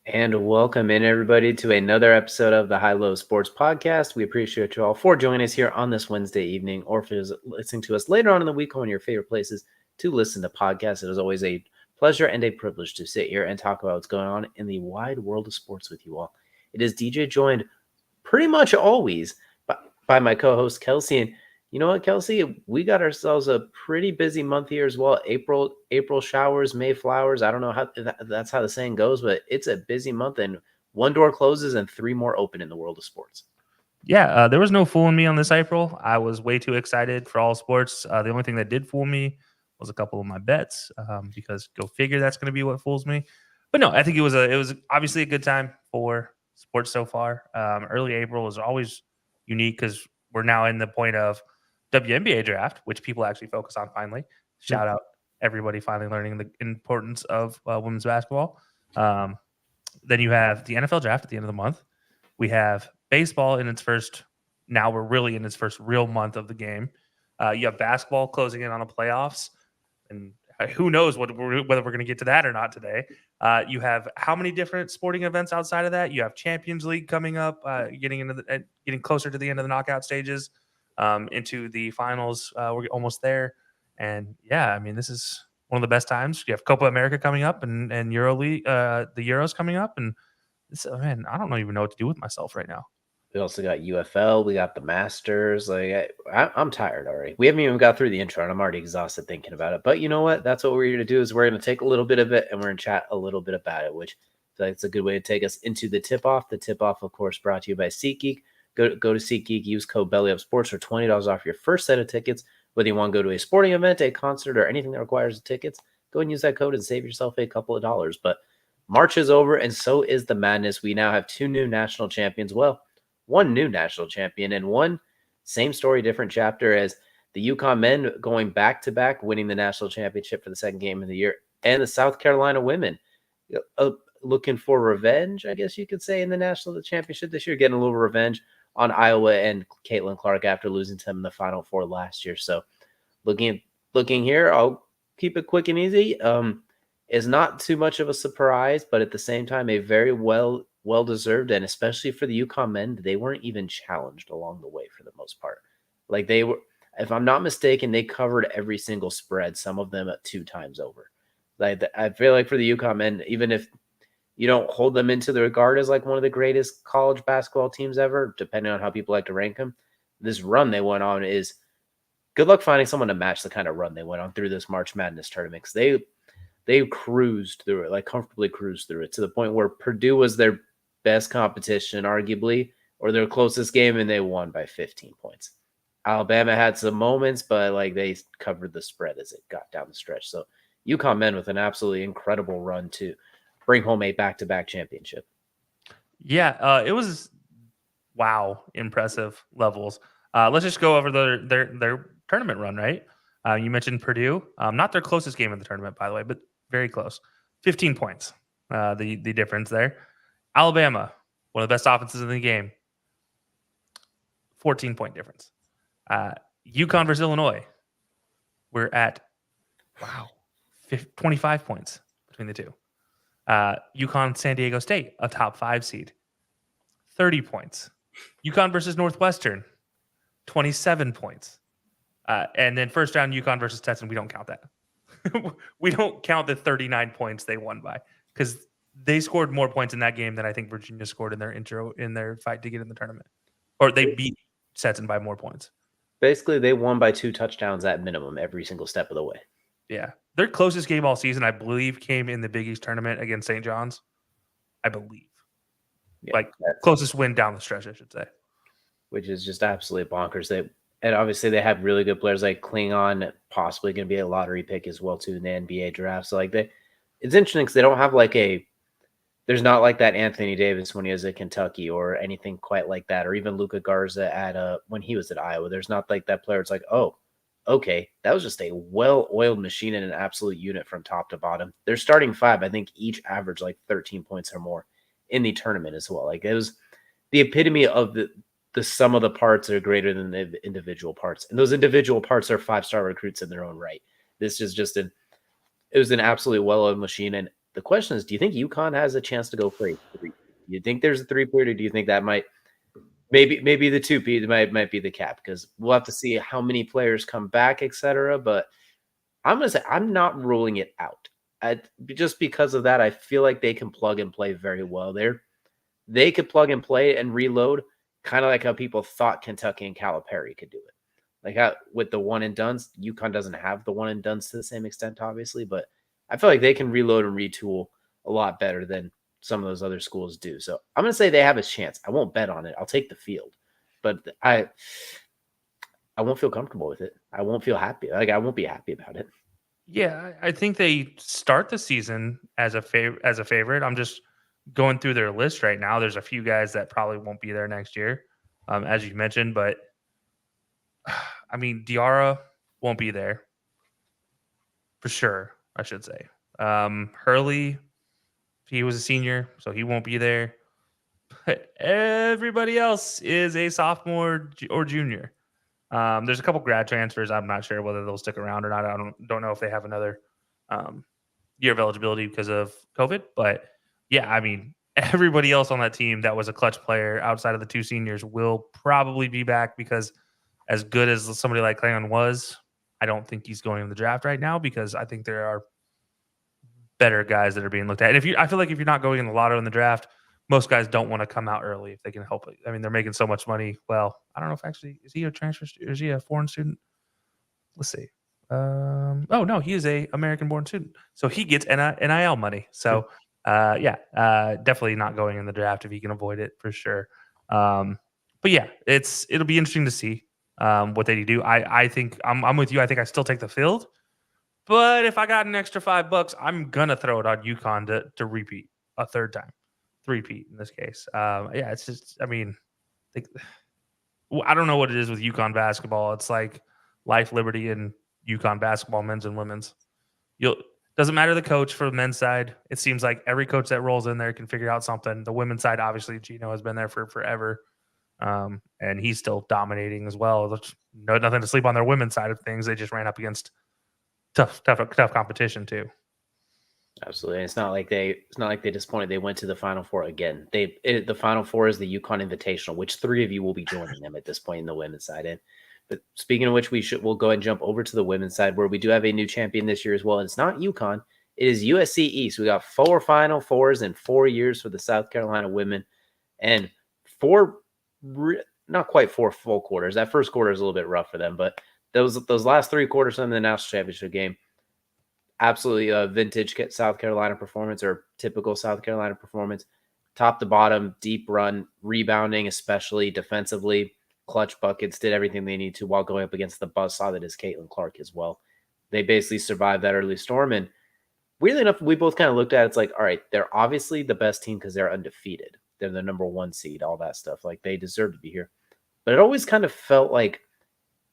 And welcome in, everybody, to another episode of the High Low Sports Podcast. We appreciate you all for joining us here on this Wednesday evening, or if you're listening to us later on in the week on one of your favorite places to listen to podcasts. It is always a pleasure and a privilege to sit here and talk about what's going on in the wide world of sports with you all. It is DJ joined pretty much always by my co-host Kelsey. And you know what, Kelsey? We got ourselves a pretty busy month here as well. April showers, May flowers. I don't know how that's how the saying goes, but it's a busy month, and one door closes and three more open in the world of sports. Yeah, there was no fooling me on this April. I was way too excited for all sports. The only thing that did fool me was a couple of my bets, because go figure that's going to be what fools me. But no, I think it was obviously a good time for sports so far. Early April is always unique because we're now in the point of WNBA draft, which people actually focus on finally. Shout out everybody finally learning the importance of women's basketball. Then you have the NFL draft at the end of the month. We have baseball in its first. Now we're really in its first real month of the game. You have basketball closing in on the playoffs, and who knows whether we're going to get to that or not today. You have how many different sporting events outside of that? You have Champions League coming up, getting closer to the end of the knockout stages, into the finals. We're almost there, and yeah, I mean this is one of the best times. You have Copa America coming up, and EuroLeague, the Euros coming up, and man, I don't even know what to do with myself right now. We also got UFL. We got the Masters. I'm tired already. We haven't even got through the intro, and I'm already exhausted thinking about it. But you know what? That's what we're here to do. Is we're going to take a little bit of it, and we're going to chat a little bit about it, which I feel like it's a good way to take us into the tip-off. The tip-off, of course, brought to you by SeatGeek. Go to SeatGeek. Use code BellyUpSports for $20 off your first set of tickets. Whether you want to go to a sporting event, a concert, or anything that requires tickets, go and use that code and save yourself a couple of dollars. But March is over, and so is the madness. We now have two new national champions. Well, one new national champion and one same story, different chapter, as the UConn men going back-to-back, winning the national championship for the second game of the year, and the South Carolina women looking for revenge, I guess you could say, in the national championship this year, getting a little revenge on Iowa and Caitlin Clark after losing to them in the Final Four last year. So looking here, I'll keep it quick and easy. Is not too much of a surprise, but at the same time, a very well-deserved, and especially for the UConn men, they weren't even challenged along the way for the most part. Like they were, if I'm not mistaken, they covered every single spread, some of them at 2 times over. Like I feel like for the UConn men, even if you don't hold them into the regard as like one of the greatest college basketball teams ever, depending on how people like to rank them, this run they went on is good luck finding someone to match the kind of run they went on through this March Madness tournament. Because they cruised through it, like comfortably cruised through it to the point where Purdue was their best competition, arguably, or their closest game, and they won by 15 points. Alabama had some moments, but like they covered the spread as it got down the stretch. So UConn men with an absolutely incredible run to bring home a back-to-back championship. Yeah, it was impressive levels. Let's just go over their tournament run, right? You mentioned Purdue, not their closest game in the tournament, by the way, but very close. 15 points, the difference there. Alabama, one of the best offenses in the game, 14-point difference. UConn versus Illinois, we're at 25 points between the two. UConn San Diego State, a top 5 seed, 30 points. UConn versus Northwestern, 27 points. And then first round UConn versus Stetson, we don't count that. We don't count the 39 points they won by, because they scored more points in that game than I think Virginia scored in their fight to get in the tournament. Or they beat Stetson by more points. Basically, they won by 2 touchdowns at minimum every single step of the way. Yeah. Their closest game all season, I believe, came in the Big East tournament against St. John's. I believe. Yeah, closest win down the stretch, I should say. Which is just absolutely bonkers. And obviously they have really good players like Klingon, possibly going to be a lottery pick as well too in the NBA draft. So it's interesting because they don't have there's not like that Anthony Davis when he was at Kentucky or anything quite like that, or even Luka Garza at when he was at Iowa. There's not like that player. It's like, oh, okay, that was just a well-oiled machine and an absolute unit from top to bottom. Their starting 5, I think, each averaged like 13 points or more in the tournament as well. Like it was the epitome of the sum of the parts are greater than the individual parts. And those individual parts are 5-star recruits in their own right. This is just it was an absolutely well-oiled machine. And The question is, do you think UConn has a chance to go for a three? Do you think there's a three-peat, or do you think that might maybe the two-peat might be the cap? Because we'll have to see how many players come back, etc. But I'm gonna say I'm not ruling it out. Just because of that, I feel like they can plug and play very well there. They could plug and play and reload, kind of like how people thought Kentucky and Calipari could do it. Like how with the one and dones, UConn doesn't have the one and dones to the same extent, obviously, but I feel like they can reload and retool a lot better than some of those other schools do. So I'm gonna say they have a chance. I won't bet on it. I'll take the field, but I won't feel comfortable with it. I won't feel happy. Like I won't be happy about it. Yeah, I think they start the season as a favorite. I'm just going through their list right now. There's a few guys that probably won't be there next year, as you mentioned. But I mean, Diarra won't be there for sure. I should say. Hurley, he was a senior, so he won't be there. But everybody else is a sophomore or junior. There's a couple grad transfers. I'm not sure whether they'll stick around or not. I don't know if they have another year of eligibility because of COVID. But yeah, I mean, everybody else on that team that was a clutch player outside of the two seniors will probably be back because as good as somebody like Clangon was, I don't think he's going in the draft right now because I think there are better guys that are being looked at. And I feel like if you're not going in the lotto in the draft, most guys don't want to come out early if they can help it. I mean, they're making so much money. Well, I don't know if actually is he a transfer student or is he a foreign student? Let's see. Oh no, he is a American born student, so he gets NIL money. So definitely not going in the draft if he can avoid it for sure. But yeah, it'll be interesting to see what they do. I think I'm with you. I think I still take the field, but if I got an extra $5, I'm gonna throw it on UConn to repeat a third time, three-peat in this case. Yeah, it's just I mean, I don't know what it is with UConn basketball. It's like life, liberty, and UConn basketball, men's and women's. Doesn't matter the coach for the men's side. It seems like every coach that rolls in there can figure out something. The women's side, obviously, Gino has been there for forever, and he's still dominating as well. There's nothing to sleep on their women's side of things. They just ran up against tough competition too. Absolutely. And it's not like they disappointed. They went to the Final Four again. The Final Four is the UConn Invitational, which three of you will be joining them at this point in the women's side. But speaking of which, we'll go ahead and jump over to the women's side where we do have a new champion this year as well. And it's not UConn. It is USC East. We got 4 Final Fours in 4 years for the South Carolina women, and not quite 4 full quarters. That first quarter is a little bit rough for them, but those last 3 quarters in the national championship game, absolutely a vintage South Carolina performance or typical South Carolina performance, top to bottom, deep run, rebounding, especially defensively, clutch buckets, did everything they need to while going up against the buzzsaw that is Caitlin Clark as well. They basically survived that early storm. And weirdly enough, we both kind of looked at it. It's like, all right, they're obviously the best team because they're undefeated. They're the number 1 seed, all that stuff. Like they deserve to be here. But it always kind of felt like,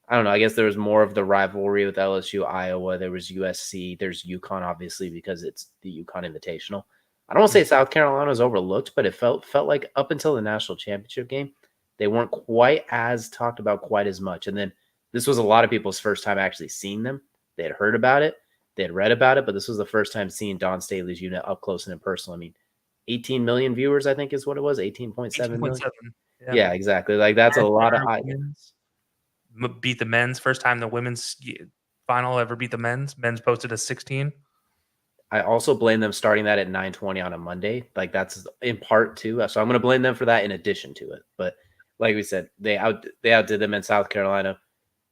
I don't know, I guess there was more of the rivalry with LSU, Iowa. There was USC. There's UConn, obviously, because it's the UConn Invitational. I don't want to say South Carolina was overlooked, but it felt like up until the national championship game, they weren't quite as talked about quite as much. And then this was a lot of people's first time actually seeing them. They had heard about it. They had read about it, but this was the first time seeing Dawn Staley's unit up close and in person. I mean, 18 million viewers, I think is what it was, 18.7 million. Yeah, exactly. Like that's a lot of beat the men's first time the women's final ever beat the men's. Men's posted a 16. I also blame them starting that at 9:20 on a Monday. Like that's in part too. So I'm going to blame them for that in addition to it. But like we said, they outdid them in South Carolina.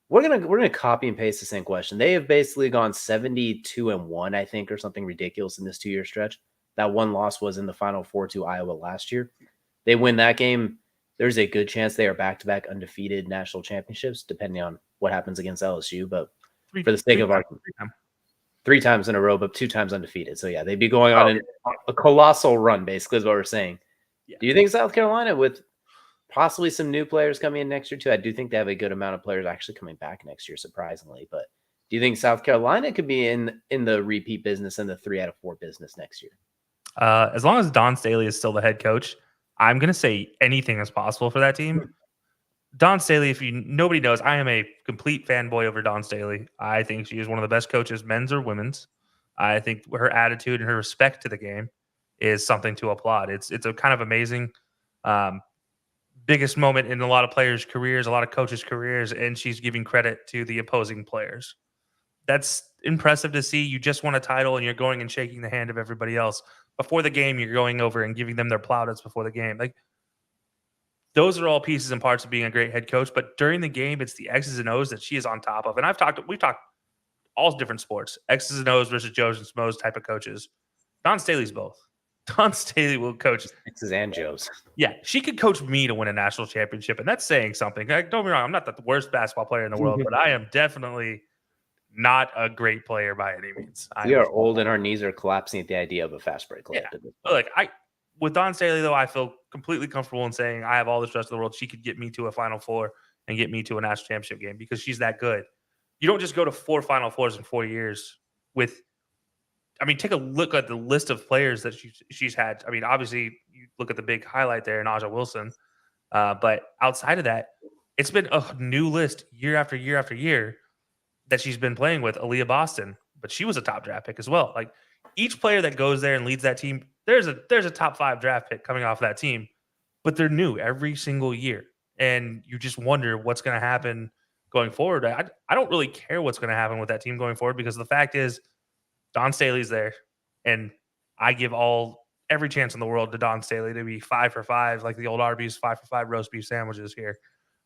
We're gonna copy and paste the same question. They have basically gone 72-1, I think, or something ridiculous in this 2-year stretch. That one loss was in the Final Four to Iowa last year. They win that game. There's a good chance they are back-to-back undefeated national championships, depending on what happens against LSU. But for the sake of argument, 3 times in a row, but 2 times undefeated. So yeah, they'd be going on a colossal run, basically, is what we're saying. Yeah. Do you think South Carolina, with possibly some new players coming in next year too? I do think they have a good amount of players actually coming back next year, surprisingly. But do you think South Carolina could be in the repeat business and the 3 out of 4 business next year? As long as Dawn Staley is still the head coach, I'm going to say anything is possible for that team. Dawn Staley, if nobody knows, I am a complete fanboy over Dawn Staley. I think she is one of the best coaches, men's or women's. I think her attitude and her respect to the game is something to applaud. It's a kind of amazing, um, biggest moment in a lot of players' careers, a lot of coaches' careers, and she's giving credit to the opposing players. That's impressive to see. You just won a title and you're going and shaking the hand of everybody else. Before the game, you're going over and giving them their plaudits before the game. Like, those are all pieces and parts of being a great head coach. But during the game, it's the X's and O's that she is on top of. And we've talked all different sports, X's and O's versus Joe's and Smo's type of coaches. Don Staley's both. Don Staley will coach. X's and Joe's. Yeah, she could coach me to win a national championship, and that's saying something. Like, don't get me wrong, I'm not the worst basketball player in the world, but I am definitely not a great player by any means. We are old and our knees are collapsing at the idea of a fast break club. Yeah. Like, with Don Staley, though, I feel completely comfortable in saying I have all the trust in the world. She could get me to a Final Four and get me to a national championship game because she's that good. You don't just go to 4 Final Fours in 4 years with. I mean, take a look at the list of players that she's had. I mean, obviously, you look at the big highlight there, Naja Wilson. But outside of that, it's been a new list year after year after year that she's been playing with. Aaliyah Boston, but she was a top draft pick as well. Like, each player that goes there and leads that team, there's a top 5 draft pick coming off that team, but they're new every single year. And you just wonder what's going to happen going forward. I don't really care what's going to happen with that team going forward because the fact is Don Staley's there, and I give every chance in the world to Don Staley to be 5 for 5, like the old Arby's 5 for 5 roast beef sandwiches here,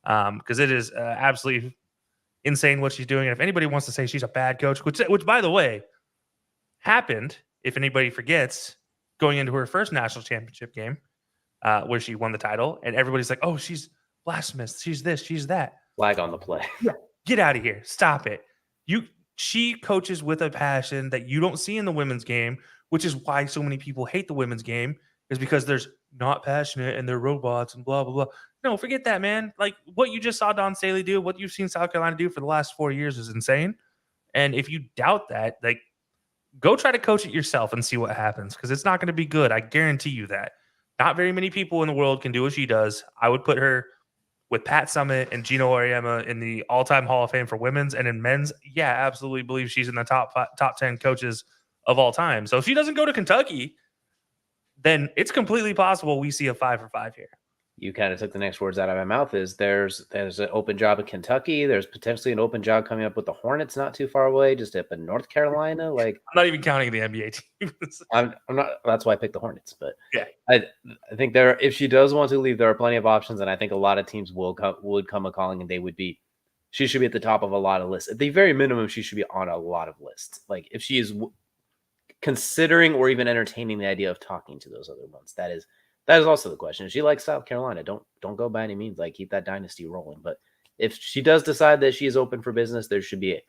because it is absolutely insane what she's doing. And if anybody wants to say she's a bad coach, which by the way happened, if anybody forgets, going into her first national championship game, where she won the title, and everybody's like, "Oh, she's blasphemous. She's this. She's that." Flag on the play. Get out of here. Stop it. She coaches with a passion that you don't see in the women's game, which is why so many people hate the women's game, is because there's not passionate and they're robots and blah, blah, blah. No, forget that, man. Like, what you just saw Don Staley do, what you've seen South Carolina do for the last 4 years is insane. And if you doubt that, like, go try to coach it yourself and see what happens, because it's not going to be good. I guarantee you that. Not very many people in the world can do what she does. I would put her with Pat Summitt and Gino Auriemma in the all-time Hall of Fame for women's, and in men's, yeah, absolutely believe she's in the top 10 coaches of all time. So if she doesn't go to Kentucky, then it's completely possible we see a 5 for 5 here. You kind of took the next words out of my mouth. There's an open job at Kentucky. There's potentially an open job coming up with the Hornets not too far away, just up in North Carolina. Like, I'm not even counting the NBA teams. I'm not. That's why I picked the Hornets. But yeah, I think if she does want to leave, there are plenty of options, and I think a lot of teams would come a calling, and she should be at the top of a lot of lists. At the very minimum, she should be on a lot of lists. Like, if she is considering or even entertaining the idea of talking to those other ones, that is also the question. If she likes South Carolina, don't go by any means. Like, keep that dynasty rolling. But if she does decide that she is open for business, there should be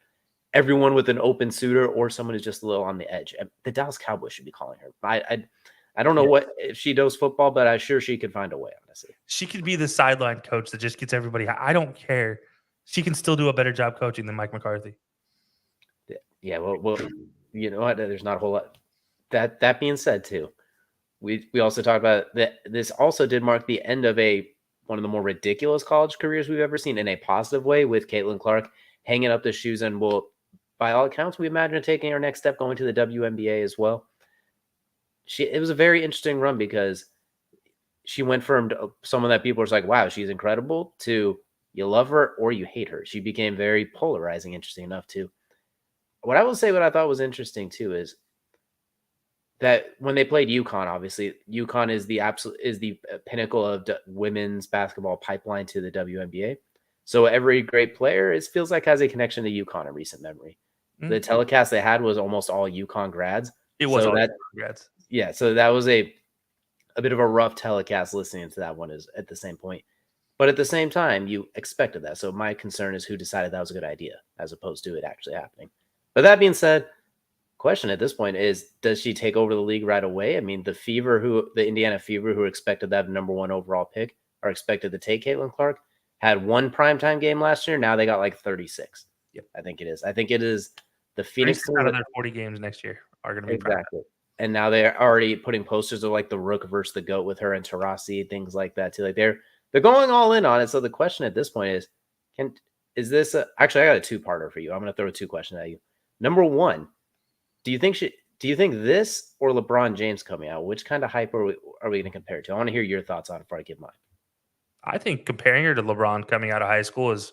everyone with an open suitor or someone who's just a little on the edge. The Dallas Cowboys should be calling her. I don't know what if she does football, but I'm sure she could find a way, honestly. She could be the sideline coach that just gets everybody. I don't care. She can still do a better job coaching than Mike McCarthy. Yeah, well, you know what? There's not a whole lot. That being said, too, we also talked about that. This also did mark the end of one of the more ridiculous college careers we've ever seen in a positive way, with Caitlin Clark hanging up the shoes and by all accounts, we imagine taking her next step, going to the WNBA as well. It was a very interesting run because she went from someone that people were like, wow, she's incredible, to you love her or you hate her. She became very polarizing, interesting enough, too. What I will say, what I thought was interesting, too, is that when they played UConn, obviously, UConn is the pinnacle of women's basketball pipeline to the WNBA. So every great player, feels like, has a connection to UConn in recent memory. Mm-hmm. The telecast they had was almost all UConn grads. It was all UConn grads. Yeah, so that was a bit of a rough telecast listening to that one is at the same point. But at the same time, you expected that. So my concern is who decided that was a good idea as opposed to it actually happening. But that being said, question at this point is, does she take over the league right away? I mean, the Indiana Fever, who are expected to have the number 1 overall pick, are expected to take Caitlin Clark, had 1 primetime game last year. Now they got like 36. Yep, I think it is the Phoenix out of their 40 games next year are going to be exactly. And now they're already putting posters of like the Rook versus the GOAT with her and Taurasi, things like that too. Like they're going all in on it. So the question at this point is this actually, I got a 2-parter for you. I'm going to throw 2 questions at you. Number 1, Do you think this or LeBron James coming out? Which kind of hype are we going to compare to? I want to hear your thoughts on it before I give mine. I think comparing her to LeBron coming out of high school is,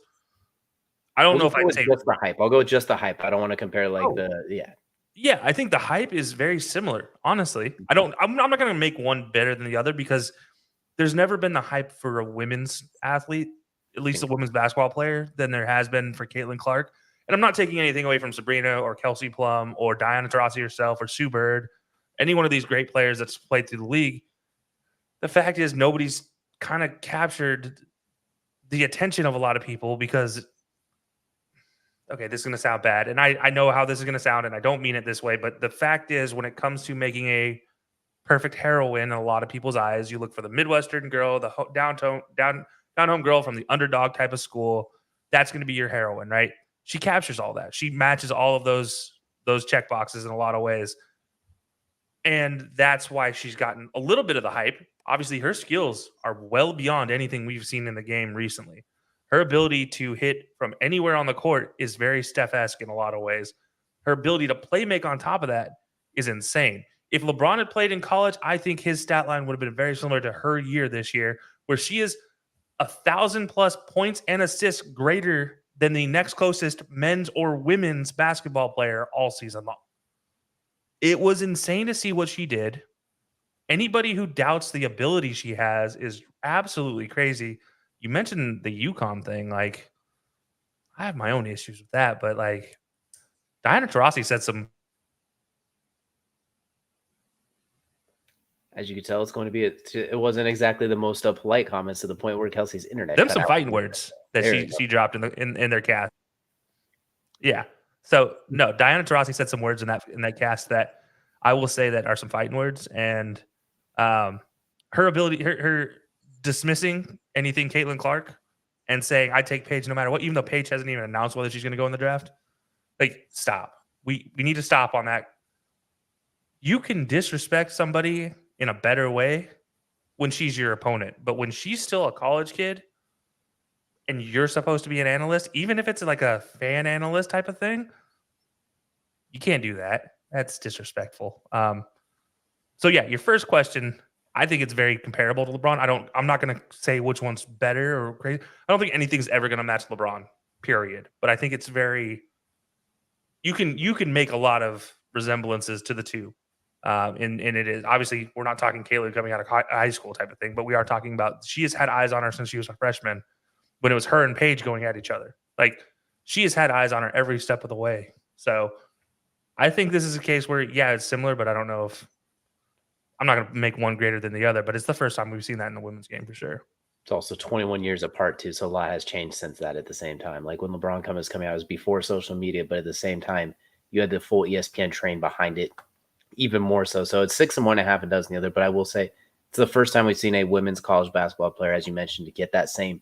I don't We'll know just if go I'd with say, just the hype. I'll go with just the hype. I don't want to compare like oh, the yeah. yeah, I think the hype is very similar. Honestly, I'm not going to make one better than the other because there's never been the hype for a women's athlete, at least a women's basketball player, than there has been for Caitlin Clark. And I'm not taking anything away from Sabrina or Kelsey Plum or Diana Taurasi herself or Sue Bird, any one of these great players that's played through the league. The fact is, nobody's kind of captured the attention of a lot of people because, okay, this is going to sound bad. And I know how this is going to sound, and I don't mean it this way. But the fact is, when it comes to making a perfect heroine in a lot of people's eyes, you look for the Midwestern girl, the down home girl from the underdog type of school. That's going to be your heroine, right? She captures all that. She matches all of those check boxes in a lot of ways. And that's why she's gotten a little bit of the hype. Obviously, her skills are well beyond anything we've seen in the game recently. Her ability to hit from anywhere on the court is very Steph-esque in a lot of ways. Her ability to play make on top of that is insane. If LeBron had played in college, I think his stat line would have been very similar to her year this year, where she is 1,000+ points and assists greater than the next closest men's or women's basketball player all season long. It was insane to see what she did. Anybody who doubts the ability she has is absolutely crazy. You mentioned the UConn thing. Like, I have my own issues with that, but like, Diana Taurasi said some. As you could tell, it's going to be it wasn't exactly the most polite comments to the point where Kelsey's internet Them cut some out. fighting words that she dropped in their cast. Yeah. So no, Diana Taurasi said some words in that cast that I will say that are some fighting words, and her ability, her dismissing anything Caitlin Clark and saying I take Paige no matter what, even though Paige hasn't even announced whether she's going to go in the draft. Like, stop. We need to stop on that. You can disrespect somebody in a better way when she's your opponent, but when she's still a college kid and you're supposed to be an analyst, even if it's like a fan analyst type of thing, you can't do that. That's disrespectful. So yeah, your first question, I think it's very comparable to LeBron. I'm not going to say which one's better or crazy. I don't think anything's ever going to match LeBron, period. But I think it's very, you can make a lot of resemblances to the two. And it is obviously, we're not talking Kayla coming out of high school type of thing, but we are talking about, she has had eyes on her since she was a freshman when it was her and Paige going at each other. Like, she has had eyes on her every step of the way. So I think this is a case where, yeah, it's similar, but I don't know if, I'm not going to make one greater than the other, but it's the first time we've seen that in the women's game for sure. It's also 21 years apart too, so a lot has changed since that. At the same time, like when LeBron was coming out, it was before social media, but at the same time, you had the full ESPN train behind it, even more so. So it's 6 and 1, and half a dozen the other. But I will say, it's the first time we've seen a women's college basketball player, as you mentioned, to get that same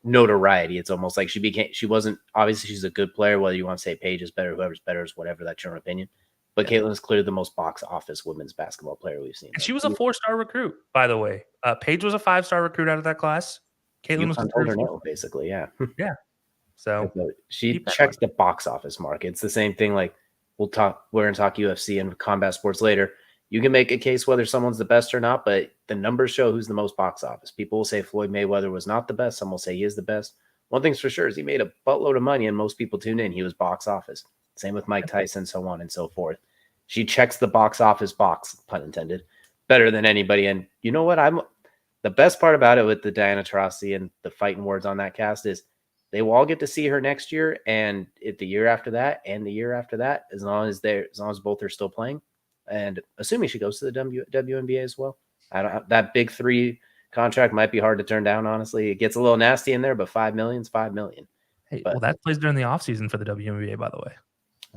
notoriety. It's almost like she wasn't, obviously she's a good player, whether you want to say Paige is better, whoever's better is whatever, that's your own opinion. But Caitlin is clearly the most box office women's basketball player we've seen. And she was a 4-star recruit, by the way. Paige was a 5-star recruit out of that class. Caitlin was the told her no, basically, yeah. Yeah. So she checks the box office mark. It's the same thing. Like we're going to talk UFC and combat sports later. You can make a case whether someone's the best or not, but the numbers show who's the most box office. People will say Floyd Mayweather was not the best. Some will say he is the best. One thing's for sure is he made a buttload of money, and most people tune in. He was box office. Same with Mike Tyson, so on and so forth. She checks the box office box, pun intended, better than anybody. And you know what? The best part about it with the Diana Taurasi and the fighting words on that cast is they will all get to see her next year and the year after that and the year after that, as long as both are still playing. And assuming she goes to the WNBA as well. That big 3 contract might be hard to turn down, honestly. It gets a little nasty in there, but $5 million is $5 million. Hey, well, that plays during the offseason for the WNBA, by the way.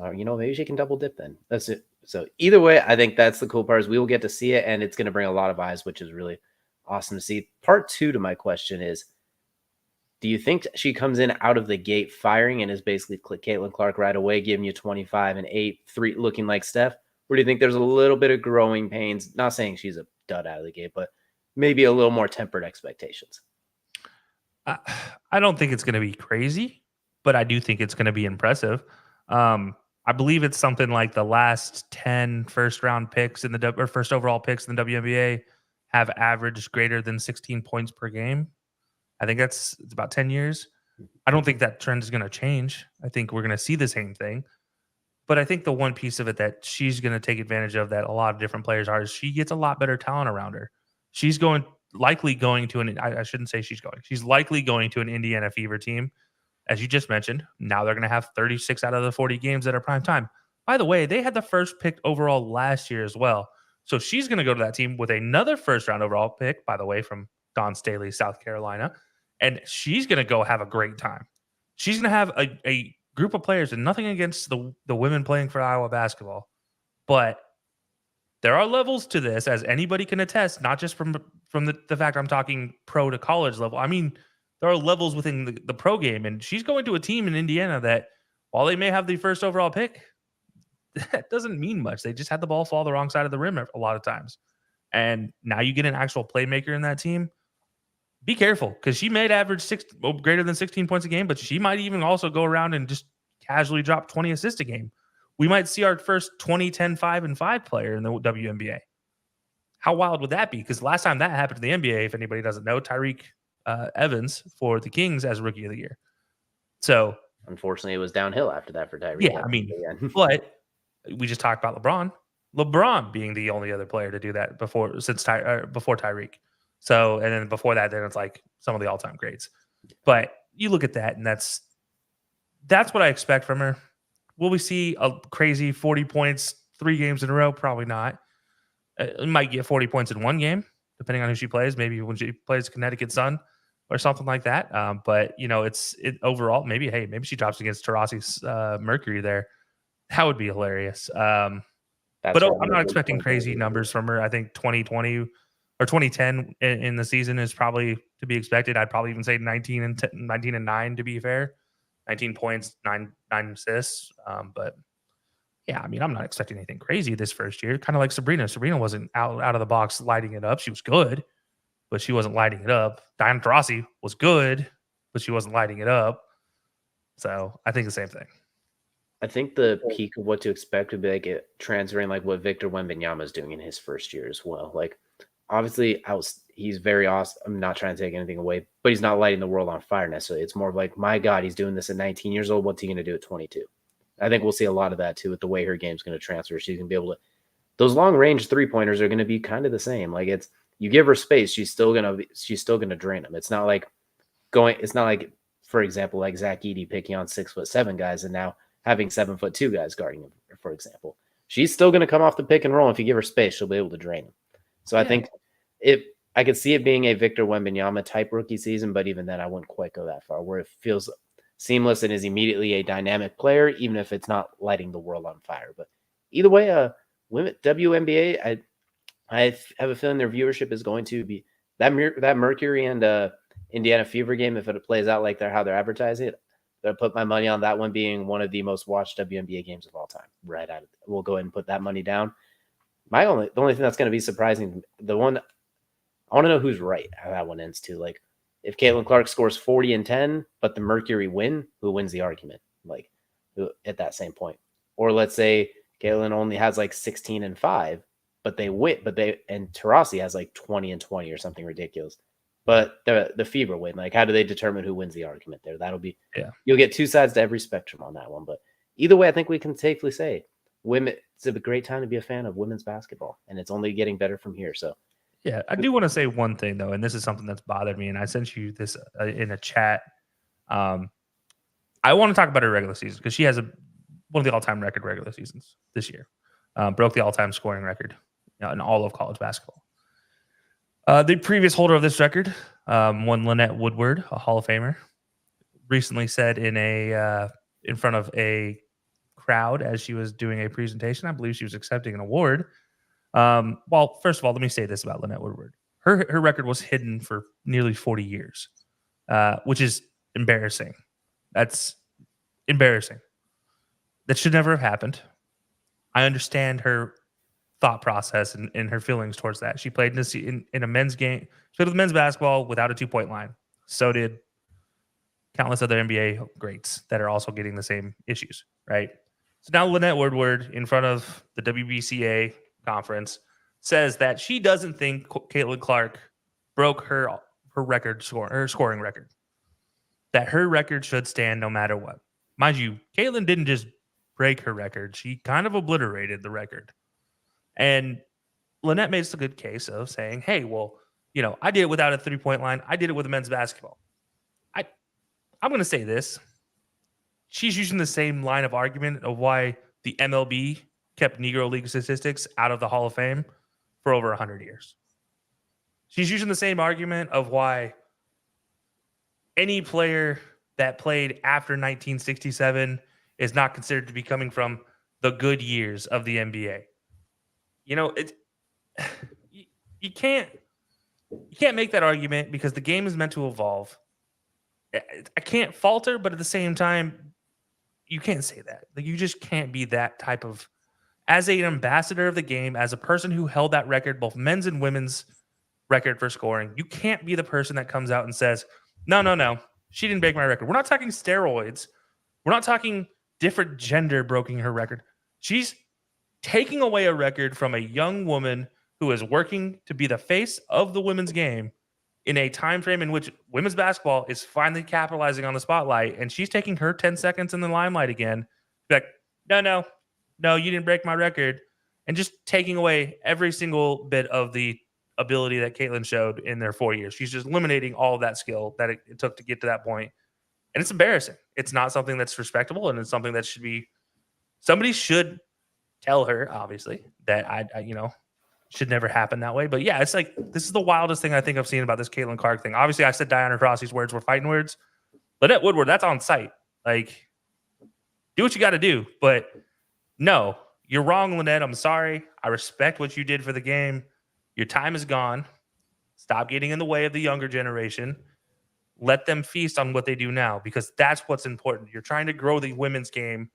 Maybe she can double dip then. That's it. So either way, I think that's the cool part is we will get to see it, and it's going to bring a lot of eyes, which is really awesome to see. Part 2 to my question is, do you think she comes in out of the gate firing and is basically Caitlin Clark right away, giving you 25 and 8, 3 looking like Steph? Or do you think there's a little bit of growing pains? Not saying she's a dud out of the gate, but maybe a little more tempered expectations. I don't think it's going to be crazy, but I do think it's going to be impressive. I I believe it's something like the last 10 first round picks in the or first overall picks in the WNBA have averaged greater than 16 points per game. I think it's about 10 years. I don't think that trend is going to change. I think we're going to see the same thing. But I think the one piece of it that she's going to take advantage of that a lot of different players are is she gets a lot better talent around her. She's likely going to I shouldn't say she's going. She's likely going to an Indiana Fever team. As you just mentioned, now they're going to have 36 out of the 40 games that are prime time. By the way, they had the first pick overall last year as well. So she's going to go to that team with another first round overall pick, by the way, from Don Staley, South Carolina. And she's going to go have a great time. She's going to have a group of players, and nothing against the women playing for Iowa basketball. But there are levels to this, as anybody can attest, not just from the fact I'm talking pro to college level. I mean, there are levels within the pro game, and she's going to a team in Indiana that, while they may have the first overall pick, that doesn't mean much. They just had the ball fall the wrong side of the rim a lot of times. And now you get an actual playmaker in that team. Be careful, because she may average greater than 16 points a game, but she might even also go around and just casually drop 20 assists a game. We might see our first 20, 10, 5, and 5 player in the WNBA. How wild would that be? Because last time that happened to the NBA, if anybody doesn't know, Tyreek Evans for the Kings as Rookie of the Year. So, unfortunately, it was downhill after that for Tyreek. Yeah, I mean, but we just talked about LeBron. LeBron being the only other player to do that before Tyreek. So, and then before that, then it's like some of the all-time greats. But you look at that, and that's what I expect from her. Will we see a crazy 40 points 3 games in a row? Probably not. It might get 40 points in one game, depending on who she plays. Maybe when she plays Connecticut Sun or something like that. But it's overall, maybe she drops against Taurasi's Mercury there. That would be hilarious. But I'm not expecting crazy numbers from her. I think 2020 or 2010 in the season is probably to be expected. I'd probably even say 19 and 9 to be fair. 19 points, 9 assists. But yeah, I mean, I'm not expecting anything crazy this first year. Kind of like Sabrina. Sabrina wasn't out of the box lighting it up. She was good, but she wasn't lighting it up. Diana Taurasi was good, but she wasn't lighting it up. So I think the same thing. I think the peak of what to expect would be like transferring like what Victor Wembanyama is doing in his first year as well. Like, obviously, he's very awesome. I'm not trying to take anything away, but he's not lighting the world on fire necessarily. It's more of like, my God, he's doing this at 19 years old. What's he going to do at 22? I think we'll see a lot of that too with the way her game's going to transfer. She's going to be able to. Those long range 3-pointers are going to be kind of the same. Like, it's, you give her space, she's still going to drain them. It's not like, for example, like Zach Edey picking on 6'7" guys and now having 7'2" guys guarding him, for example. She's still going to come off the pick and roll. If you give her space, she'll be able to drain them. So yeah. I think I could see it being a Victor Wembanyama type rookie season, but even then I wouldn't quite go that far, where it feels seamless and is immediately a dynamic player, even if it's not lighting the world on fire. But either way, women WNBA, I have a feeling their viewership is going to be that Mercury and Indiana Fever game. If it plays out like how they're advertising it, I put my money on that one being one of the most watched WNBA games of all time. Right out of it. We'll go ahead and put that money down. The only thing that's going to be surprising, the one I want to know who's right how that one ends too. Like, if Caitlin Clark scores 40 and 10, but the Mercury win, who wins the argument? Like, at that same point, or let's say Caitlin only has like 16 and 5, but they win, and Taurasi has like 20 and 20 or something ridiculous. But the Fever win. Like, how do they determine who wins the argument there? That'll be You'll get two sides to every spectrum on that one. But either way, I think we can safely say it's a great time to be a fan of women's basketball, and it's only getting better from here. So, yeah, I do want to say one thing though, and this is something that's bothered me, and I sent you this in a chat. I want to talk about her regular season because she has one of the all-time record regular seasons this year. Broke the all-time scoring record in all of college basketball. The previous holder of this record, one Lynette Woodward, a Hall of Famer, recently said in front of a crowd as she was doing a presentation, I believe she was accepting an award. Well, first of all, let me say this about Lynette Woodward. Her record was hidden for nearly 40 years, which is embarrassing. That's embarrassing. That should never have happened. I understand her thought process and her feelings towards that. She played in a men's game. She played with men's basketball without a 2-point line. So did countless other NBA greats that are also getting the same issues, right? So now Lynette Woodward, in front of the WBCA conference, says that she doesn't think Caitlin Clark broke her scoring record. That her record should stand no matter what. Mind you, Caitlin didn't just break her record; she kind of obliterated the record. And Lynette makes a good case of saying, "Hey, well, I did it without a 3-point line. I did it with men's basketball. I I'm going to say this: she's using the same line of argument of why the MLB kept Negro League statistics out of the Hall of Fame for over 100 years. She's using the same argument of why any player that played after 1967 is not considered to be coming from the good years of the NBA. It you can't make that argument because the game is meant to evolve. I can't falter, but at the same time, you can't say that. Like, you just can't be that type of, as an ambassador of the game, as a person who held that record, both men's and women's record for scoring. You can't be the person that comes out and says, no, she didn't break my record. We're not talking steroids. We're not talking different gender breaking her record. She's taking away a record from a young woman who is working to be the face of the women's game in a time frame in which women's basketball is finally capitalizing on the spotlight, and she's taking her 10 seconds in the limelight again. Like, no, you didn't break my record, and just taking away every single bit of the ability that Caitlin showed in their 4 years. She's just eliminating all of that skill that it took to get to that point, and it's embarrassing. It's not something that's respectable, and it's something that somebody should tell her, obviously, that I should never happen that way. But yeah, it's like, this is the wildest thing I think I've seen about this Caitlin Clark thing. Obviously, I said Diana Taurasi's words were fighting words. Lynette Woodward, that's on site. Like, do what you got to do. But no, you're wrong, Lynette. I'm sorry. I respect what you did for the game. Your time is gone. Stop getting in the way of the younger generation. Let them feast on what they do now, because that's what's important. You're trying to grow the women's game,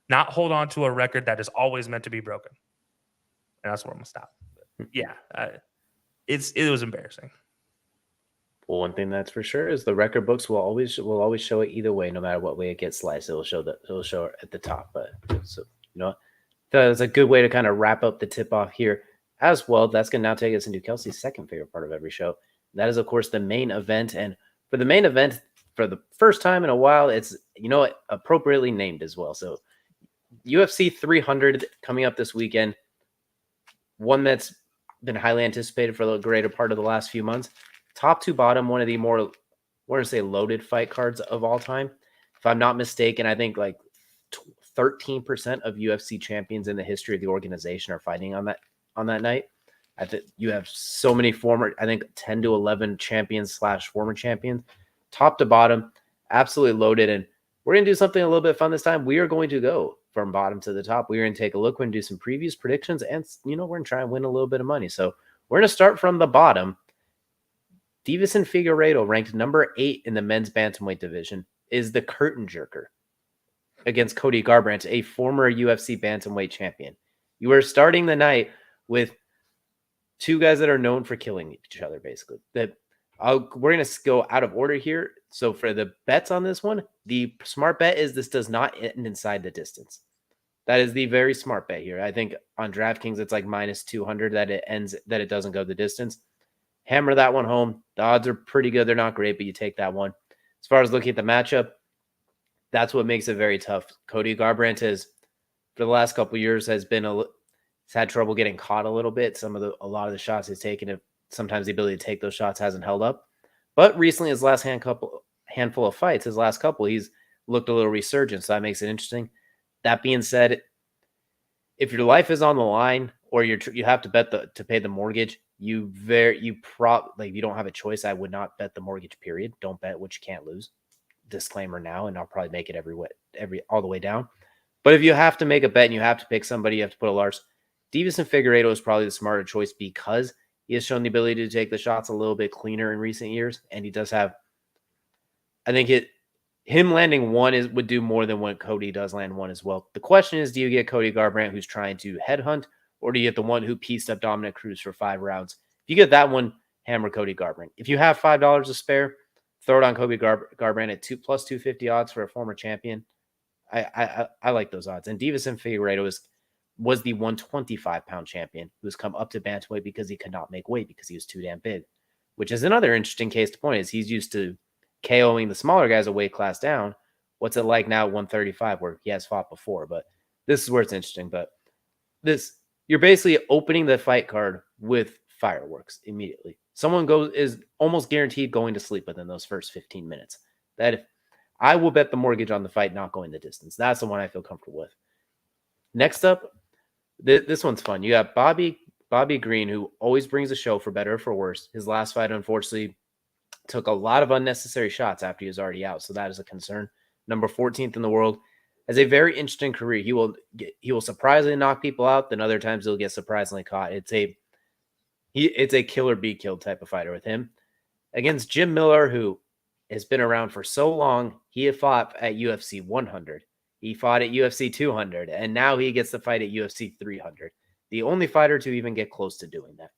not hold on to a record that is always meant to be broken. And that's where I'm going to stop. Yeah, it was embarrassing. Well, one thing that's for sure is the record books will always show it either way, no matter what way it gets sliced. It'll show it at the top. But so that's a good way to kind of wrap up the tip off here as well. That's going to now take us into Kelsey's second favorite part of every show. That is, of course, the main event. And for the main event, for the first time in a while, it's appropriately named as well. So UFC 300 coming up this weekend. One that's been highly anticipated for the greater part of the last few months. Top to bottom, one of the more, I want to say, loaded fight cards of all time. If I'm not mistaken, I think like 13% of UFC champions in the history of the organization are fighting on that night. I think you have so many former, I think 10 to 11 champions / former champions, top to bottom, absolutely loaded. And we're going to do something a little bit fun this time. We are going to go from bottom to the top. We're going to take a look. We're going to do some previous predictions, and we're going to try and win a little bit of money. So we're going to start from the bottom. Deiveson Figueiredo, ranked number 8 in the men's bantamweight division, is the curtain jerker against Cody Garbrandt, a former UFC bantamweight champion. You are starting the night with two guys that are known for killing each other, basically. We're going to go out of order here. So for the bets on this one, the smart bet is this does not end inside the distance. That is the very smart bet here. I think on DraftKings, it's like minus 200 that it doesn't go the distance. Hammer that one home. The odds are pretty good. They're not great, but you take that one. As far as looking at the matchup, that's what makes it very tough. Cody Garbrandt for the last couple of years, has had trouble getting caught a little bit. A lot of the shots he's taken, sometimes the ability to take those shots hasn't held up. But recently, his last handful of fights, he's looked a little resurgent. So that makes it interesting. That being said, if your life is on the line or you have to bet to pay the mortgage, you don't have a choice. I would not bet the mortgage, period. Don't bet what you can't lose. Disclaimer now, and I'll probably make it all the way down. But if you have to make a bet and you have to pick somebody, you have to put a large. Deiveson Figueiredo is probably the smarter choice because he has shown the ability to take the shots a little bit cleaner in recent years, and he does have. I think him landing one would do more than what Cody does land one as well. The question is, do you get Cody Garbrandt, who's trying to headhunt, or do you get the one who pieced up Dominic Cruz for 5 rounds? If you get that one, hammer Cody Garbrandt. If you have $5 to spare, throw it on Cody Garbrandt at plus 250 odds for a former champion. I like those odds. And Davison Figueiredo was the 125-pound champion who's come up to bantamweight because he could not make weight because he was too damn big, which is another interesting case to point. Is he's used to KOing the smaller guys a weight class down. What's it like now at 135 where he has fought before? But this is where it's interesting. But you're basically opening the fight card with fireworks immediately. Someone is almost guaranteed going to sleep within those first 15 minutes. That if I will bet the mortgage on the fight not going the distance. That's the one I feel comfortable with. Next up, this one's fun. You got Bobby Green, who always brings a show for better or for worse. His last fight, unfortunately, took a lot of unnecessary shots after he was already out, so that is a concern. Number 14th in the world, has a very interesting career. He will surprisingly knock people out, then other times he'll get surprisingly caught. It's a kill or be killed type of fighter with him. Against Jim Miller, who has been around for so long, he had fought at UFC 100. He fought at UFC 200, and now he gets to fight at UFC 300. The only fighter to even get close to doing that.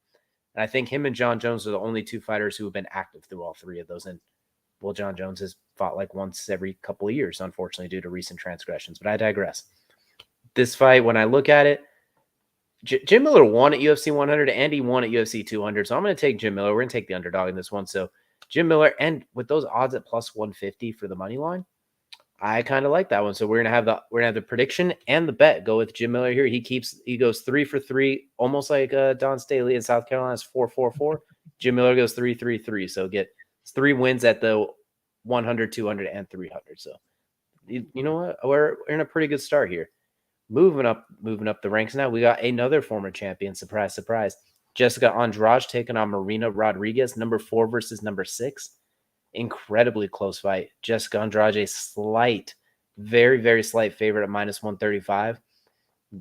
And I think him and John Jones are the only two fighters who have been active through all three of those. And, well, John Jones has fought like once every couple of years, unfortunately, due to recent transgressions. But I digress. This fight, when I look at it, Jim Miller won at UFC 100 and he won at UFC 200. So I'm going to take Jim Miller. We're going to take the underdog in this one. So Jim Miller, and with those odds at plus 150 for the money line, I kind of like that one. So we're gonna have the prediction and the bet go with Jim Miller here. He goes 3 for 3, almost like Don Staley in South Carolina's 4-4-4. Jim Miller goes 3-3-3. So get 3 wins at the 100, 200, and 300. So you know what? We're in a pretty good start here. Moving up the ranks now. We got another former champion. Surprise, surprise. Jessica Andrade taking on Marina Rodriguez, number 4 versus number 6. Incredibly close fight. Jessica Andrade, a slight, very, very slight favorite at minus 135.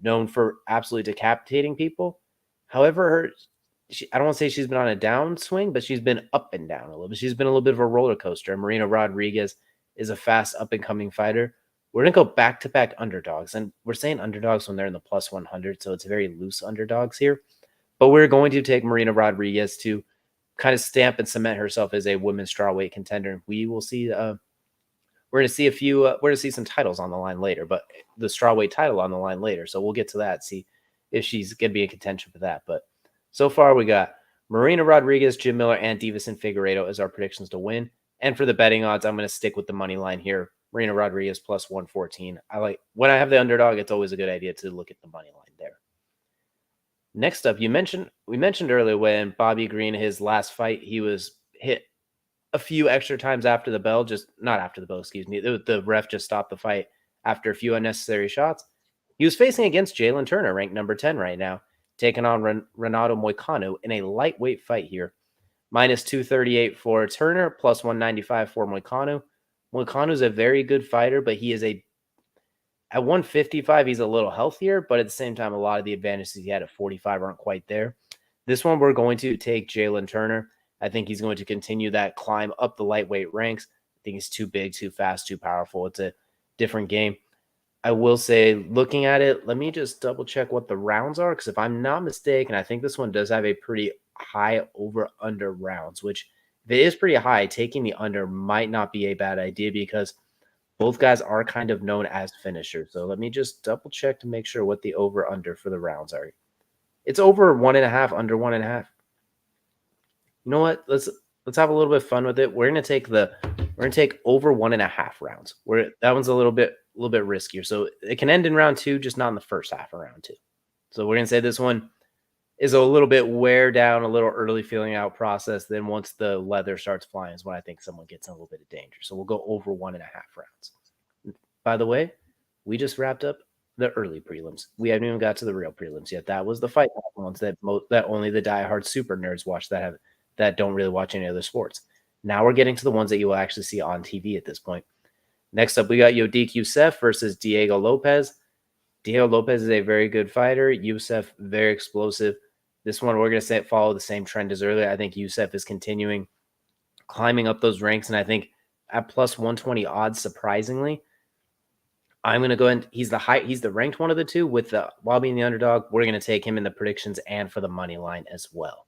Known for absolutely decapitating people. However, I don't want to say she's been on a downswing, but she's been up and down a little bit. She's been a little bit of a roller coaster. Marina Rodriguez is a fast up-and-coming fighter. We're going to go back-to-back underdogs. And we're saying underdogs when they're in the plus 100, so it's very loose underdogs here. But we're going to take Marina Rodriguez to kind of stamp and cement herself as a women's strawweight contender. We will see. We're going to see we're going to see some titles on the line later, but the strawweight title on the line later. So we'll get to that. See if she's going to be in contention for that. But so far we got Marina Rodriguez, Jim Miller, and Davison Figueiredo as our predictions to win. And for the betting odds, I'm going to stick with the money line here. Marina Rodriguez plus 114. When I have the underdog, it's always a good idea to look at the money line there. Next up, we mentioned earlier when Bobby Green, his last fight, he was hit a few extra times after the bell, not after the bell, excuse me. The ref just stopped the fight after a few unnecessary shots. He was facing against Jalen Turner, ranked number 10 right now, taking on Renato Moicano in a lightweight fight here. Minus 238 for Turner, plus 195 for Moicano. Moicano's a very good fighter, but he is at 155, he's a little healthier, but at the same time, a lot of the advantages he had at 45 aren't quite there. This one, we're going to take Jalen Turner. I think he's going to continue that climb up the lightweight ranks. I think he's too big, too fast, too powerful. It's a different game. I will say, looking at it, let me just double check what the rounds are, because if I'm not mistaken, I think this one does have a pretty high over-under rounds, which if it is pretty high, taking the under might not be a bad idea because both guys are kind of known as finishers. So let me just double check to make sure what the over-under for the rounds are. It's over 1.5, under 1.5. You know what? Let's have a little bit of fun with it. We're gonna take over 1.5 rounds. That one's a little bit riskier. So it can end in round 2, just not in the first half of round 2. So we're gonna say this one is a little bit wear down, a little early feeling out process. Then once the leather starts flying is when I think someone gets in a little bit of danger. So we'll go over 1.5 rounds. By the way, we just wrapped up the early prelims. We haven't even got to the real prelims yet. That was the fight ones that only the diehard super nerds watch that don't really watch any other sports. Now we're getting to the ones that you will actually see on TV at this point. Next up, we got Yodik Youssef versus Diego Lopez. Diego Lopez is a very good fighter. Youssef, very explosive. This one, we're going to follow the same trend as earlier. I think Youssef is continuing climbing up those ranks, and I think at plus 120 odds, surprisingly, I'm going to go in. He's the ranked one of the two while being the underdog. We're going to take him in the predictions and for the money line as well.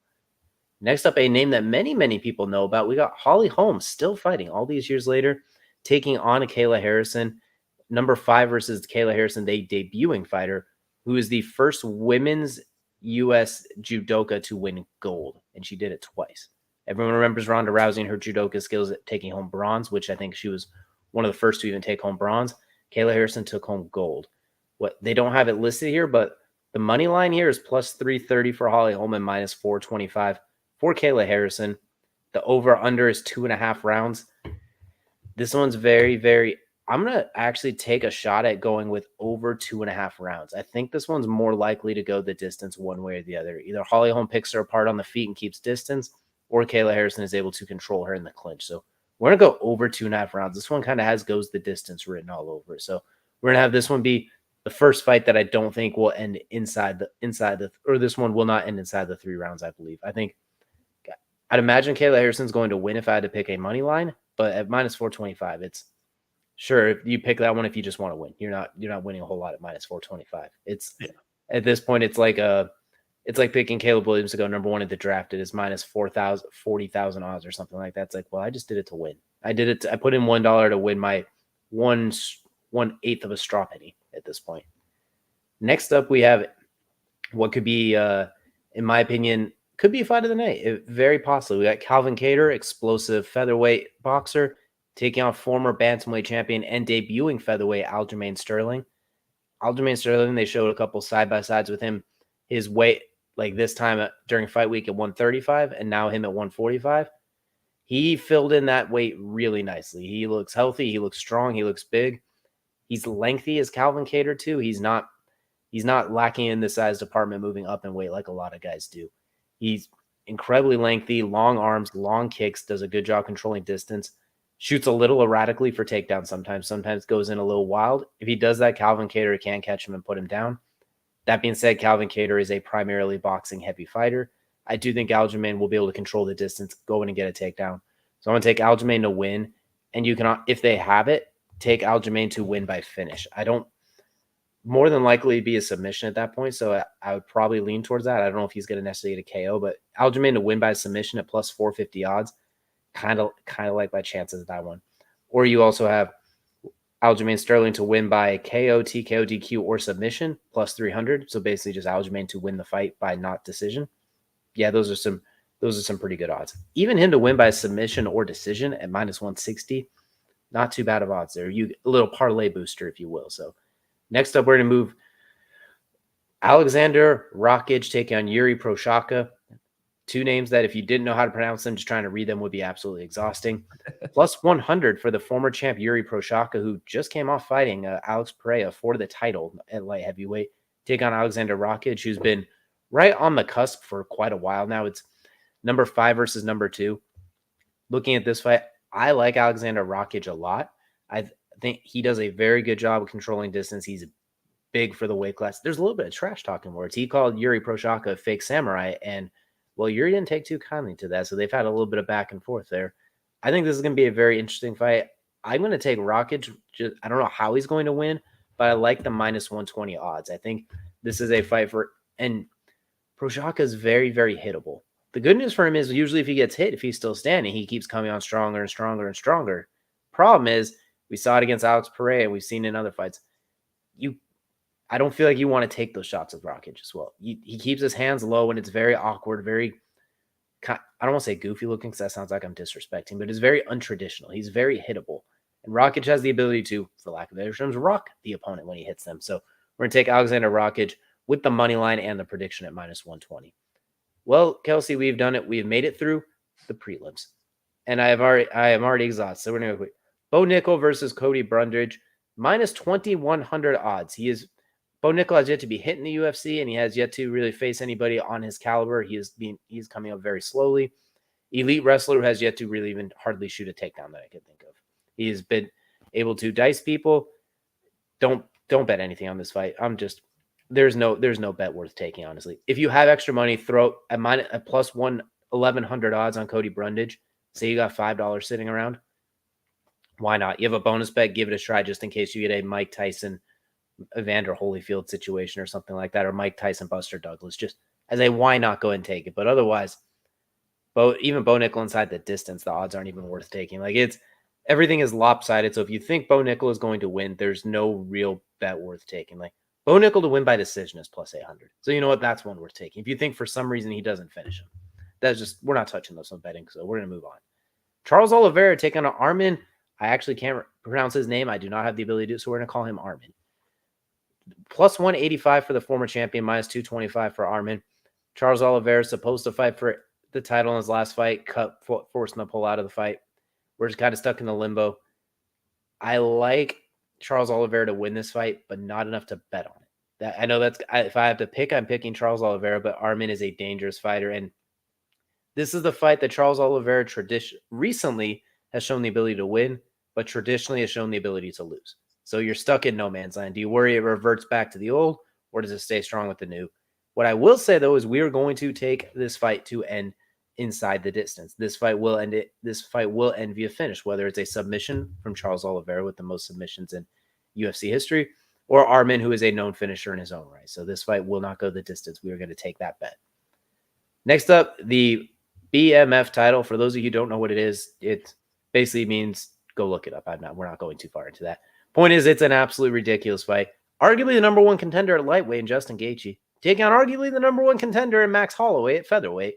Next up, a name that many, many people know about. We got Holly Holm still fighting all these years later, taking on Kayla Harrison. number 5 versus Kayla Harrison, the debuting fighter, who is the first women's U.S. judoka to win gold, and she did it twice. Everyone remembers Ronda Rousey and her judoka skills at taking home bronze, which I think she was one of the first to even take home bronze. Kayla Harrison took home gold. What they don't have it listed here, but the money line here is plus 330 for Holly Holm and minus 425 for Kayla Harrison. The over-under is 2.5 rounds. This one's very, very... I'm going to actually take a shot at going with over 2.5 rounds. I think this one's more likely to go the distance one way or the other. Either Holly Holm picks her apart on the feet and keeps distance, or Kayla Harrison is able to control her in the clinch. So we're going to go over 2.5 rounds. This one kind of goes the distance written all over it. So we're going to have this one be the first fight that I don't think will end inside the, or this one will not end inside the 3 rounds, I believe. I'd imagine Kayla Harrison's going to win if I had to pick a money line, but at minus 425, it's sure if you pick that one if you just want to win. You're not winning a whole lot at minus 425. At this point, it's like picking Caleb Williams to go number 1 at the draft. It is minus 40,000 odds or something like that. It's like, well, I just did it to win. I put in $1 to win my 1/8 of a straw penny at this point. Next up, we have what could be, in my opinion, could be a fight of the night. Very possibly. We got Calvin Kattar, explosive featherweight boxer, taking on former bantamweight champion and debuting featherweight Aljamain Sterling. Aljamain Sterling, they showed a couple side-by-sides with him. His weight, like this time during fight week at 135, and now him at 145. He filled in that weight really nicely. He looks healthy. He looks strong. He looks big. He's lengthy as Calvin Kattar, too. He's not lacking in the size department, moving up in weight like a lot of guys do. He's incredibly lengthy, long arms, long kicks, does a good job controlling distance, shoots a little erratically for takedowns sometimes goes in a little wild. If he does that, Calvin Kattar can catch him and put him down. That being said, Calvin Kattar is a primarily boxing-heavy fighter. I do think Aljamain will be able to control the distance, go in and get a takedown. So I'm going to take Aljamain to win, and you can, if they have it, take Aljamain to win by finish. I don't more than likely be a submission at that point, so I would probably lean towards that. I don't know if he's going to necessarily get a KO, but Aljamain to win by submission at plus 450 odds, kind of like my chances of that one. Or you also have Aljamain Sterling to win by KO, TKO, DQ, or submission, plus 300. So basically just Aljamain to win the fight by not decision. Yeah, those are some pretty good odds. Even him to win by submission or decision at minus 160, not too bad of odds there. A little parlay booster, if you will. So next up, we're going to move Alexander Rakic taking on Yuri Prochazka. 2 names that if you didn't know how to pronounce them, just trying to read them would be absolutely exhausting. Plus 100 for the former champ Yuri Prochazka, who just came off fighting Alex Pereira for the title at light heavyweight. Take on Alexander Rakic, who's been right on the cusp for quite a while now. It's number 5 versus number 2. Looking at this fight, I like Alexander Rakic a lot. I think he does a very good job of controlling distance. He's big for the weight class. There's a little bit of trash talking words. He called Yuri Prochazka a fake samurai, and well, Yuri didn't take too kindly to that, so they've had a little bit of back and forth there. I think this is going to be a very interesting fight. I'm going to take Rakic. I don't know how he's going to win, but I like the minus 120 odds. I think this is a fight and Prochazka is very, very hittable. The good news for him is usually if he gets hit, if he's still standing, he keeps coming on stronger and stronger and stronger. Problem is, we saw it against Alex Pereira, and we've seen it in other fights. I don't feel like you want to take those shots with Rakic as well. He keeps his hands low, and it's very awkward, I don't want to say goofy looking because that sounds like I'm disrespecting, but it's very untraditional. He's very hittable. And Rakic has the ability to, for lack of better terms, rock the opponent when he hits them. So we're going to take Alexander Rakic with the money line and the prediction at minus 120. Well, Kelsey, we've done it. We've made it through the prelims. And I am already exhausted. So we're going to go quick. Bo Nickel versus Cody Brundage, minus 2,100 odds. Bo Nickel has yet to be hit in the UFC, and he has yet to really face anybody on his caliber. He's coming up very slowly. Elite wrestler who has yet to really even hardly shoot a takedown that I can think of. He's been able to dice people. Don't bet anything on this fight. There's no bet worth taking, honestly. If you have extra money, throw a plus 1,100 odds on Cody Brundage. Say you got $5 sitting around. Why not? You have a bonus bet, give it a try just in case you get a Mike Tyson, Evander Holyfield situation or something like that, or Mike Tyson, Buster Douglas. Just as a why not go and take it. But otherwise, even Bo Nickel inside the distance, the odds aren't even worth taking. Like everything is lopsided. So if you think Bo Nickel is going to win, there's no real bet worth taking. Like Bo Nickel to win by decision is plus 800. So you know what? That's one worth taking. If you think for some reason he doesn't finish him, that's just, we're not touching those on betting. So we're going to move on. Charles Oliveira taking on Armin. I actually can't pronounce his name. I do not have the ability to do it. So we're going to call him Armin. Plus 185 for the former champion, minus 225 for Armin. Charles Oliveira is supposed to fight for the title in his last fight, forcing the pull out of the fight. We're just kind of stuck in the limbo. I like Charles Oliveira to win this fight, but not enough to bet on it. I know that's, if I have to pick, I'm picking Charles Oliveira, but Armin is a dangerous fighter. And this is the fight that Charles Oliveira recently has shown the ability to win, but traditionally has shown the ability to lose. So you're stuck in no man's land. Do you worry it reverts back to the old, or does it stay strong with the new? What I will say, though, is we are going to take this fight to end inside the distance. This fight will end via finish, whether it's a submission from Charles Oliveira with the most submissions in UFC history, or Armin, who is a known finisher in his own right. So this fight will not go the distance. We are going to take that bet. Next up, the BMF title. For those of you who don't know what it is, it basically means, go look it up. We're not going too far into that. Point is, it's an absolutely ridiculous fight. Arguably the number one contender at lightweight in Justin Gaethje, taking on arguably the number one contender in Max Holloway at featherweight.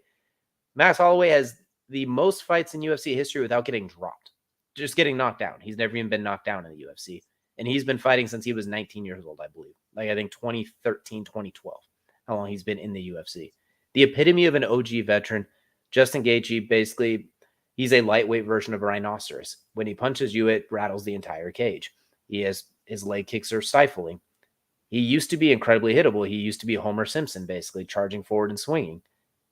Max Holloway has the most fights in UFC history without getting dropped, just getting knocked down. He's never even been knocked down in the UFC. And he's been fighting since he was 19 years old, I believe. Like, I think 2013, 2012, how long he's been in the UFC. The epitome of an OG veteran. Justin Gaethje, basically, he's a lightweight version of a rhinoceros. When he punches you, it rattles the entire cage. His leg kicks are stifling. He used to be incredibly hittable. He used to be Homer Simpson, basically, charging forward and swinging.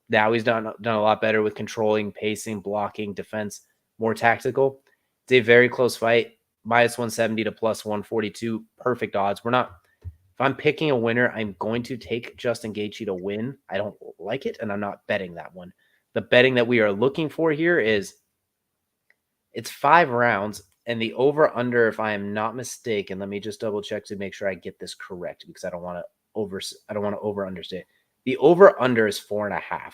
Now he's done a lot better with controlling, pacing, blocking, defense, more tactical. It's a very close fight. Minus 170 to plus 142. Perfect odds. If I'm picking a winner, I'm going to take Justin Gaethje to win. I don't like it, and I'm not betting that one. The betting that we are looking for here is, it's 5 rounds, and the over-under, if I am not mistaken, let me just double check to make sure I get this correct, because I don't want to over-understate. The over-under is 4.5.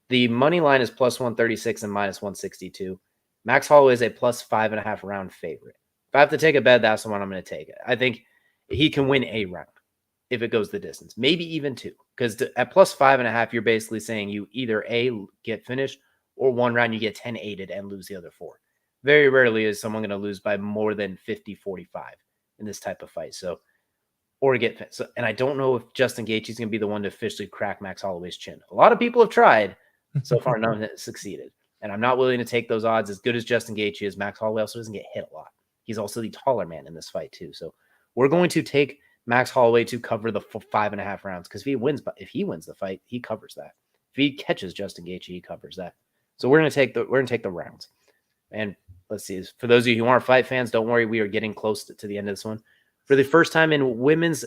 The money line is plus 136 and minus 162. Max Holloway is a plus 5.5 round favorite. If I have to take a bet, that's the one I'm going to take. I think he can win a round if it goes the distance, maybe even 2. Because at plus 5.5, you're basically saying you either A, get finished, or 1 round you get 10-8'd and lose the other 4. Very rarely is someone going to lose by more than 50-45 in this type of fight. And I don't know if Justin Gaethje is going to be the one to officially crack Max Holloway's chin. A lot of people have tried. So far, none have succeeded. And I'm not willing to take those odds. As good as Justin Gaethje is, Max Holloway also doesn't get hit a lot. He's also the taller man in this fight, too. So we're going to take Max Holloway to cover the 5.5 rounds, because if he wins the fight, he covers that. If he catches Justin Gaethje, he covers that. So we're going to take the rounds. And let's see. For those of you who aren't fight fans, don't worry. We are getting close to the end of this one. For the first time in women's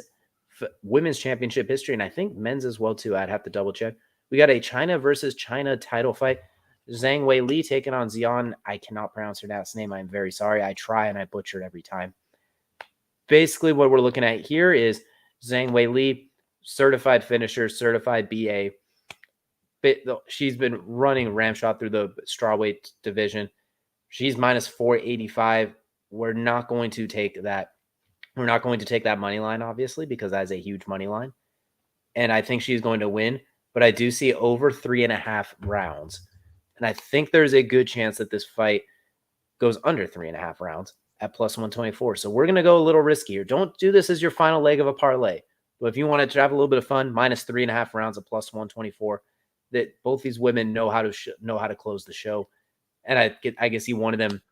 championship history, and I think men's as well, too. I'd have to double check. We got a China versus China title fight. Zhang Wei Li taking on Xian. I cannot pronounce her last name. I'm very sorry. I try and I butcher it every time. Basically, what we're looking at here is Zhang Wei Li, certified finisher, certified BA. She's been running ramshot through the strawweight division. She's minus 485. We're not going to take that. We're not going to take that money line, obviously, because that is a huge money line. And I think she's going to win. But I do see over 3.5 rounds. And I think there's a good chance that this fight goes under 3.5 rounds at plus 124. So we're going to go a little riskier. Don't do this as your final leg of a parlay. But if you want to have a little bit of fun, minus 3.5 rounds at plus 124, that both these women know how to close the show. And I guess he wanted them,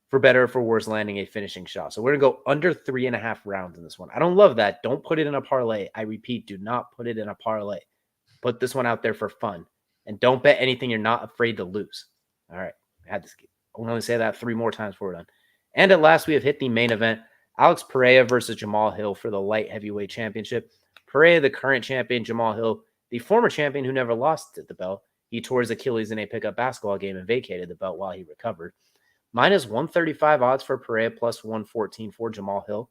for better or for worse, landing a finishing shot. So we're going to go under 3.5 rounds in this one. I don't love that. Don't put it in a parlay. I repeat, do not put it in a parlay. Put this one out there for fun. And don't bet anything you're not afraid to lose. All right. I'm going to say that 3 more times before we're done. And at last, we have hit the main event. Alex Pereira versus Jamal Hill for the light heavyweight championship. Pereira, the current champion. Jamal Hill, the former champion who never lost the belt. He tore his Achilles in a pickup basketball game and vacated the belt while he recovered. Minus 135 odds for Pereira, plus 114 for Jamal Hill.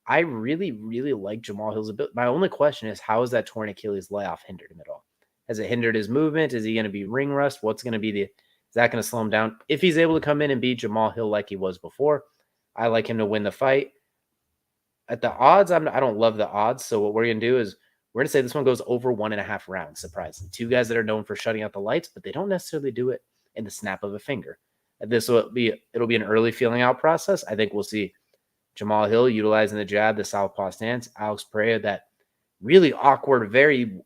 I really, really like Jamal Hill's ability. My only question is, how is that torn Achilles layoff hindered him at all? Has it hindered his movement? Is he going to be ring rust? What's going to be Is that going to slow him down? If he's able to come in and beat Jamal Hill like he was before, I like him to win the fight. At the odds, I don't love the odds. So what we're going to do is we're going to say this one goes over 1.5 rounds, surprisingly. Two guys that are known for shutting out the lights, but they don't necessarily do it in the snap of a finger. It'll be an early feeling out process. I think we'll see Jamal Hill utilizing the jab, the southpaw stance, Alex Pereira, that really awkward, very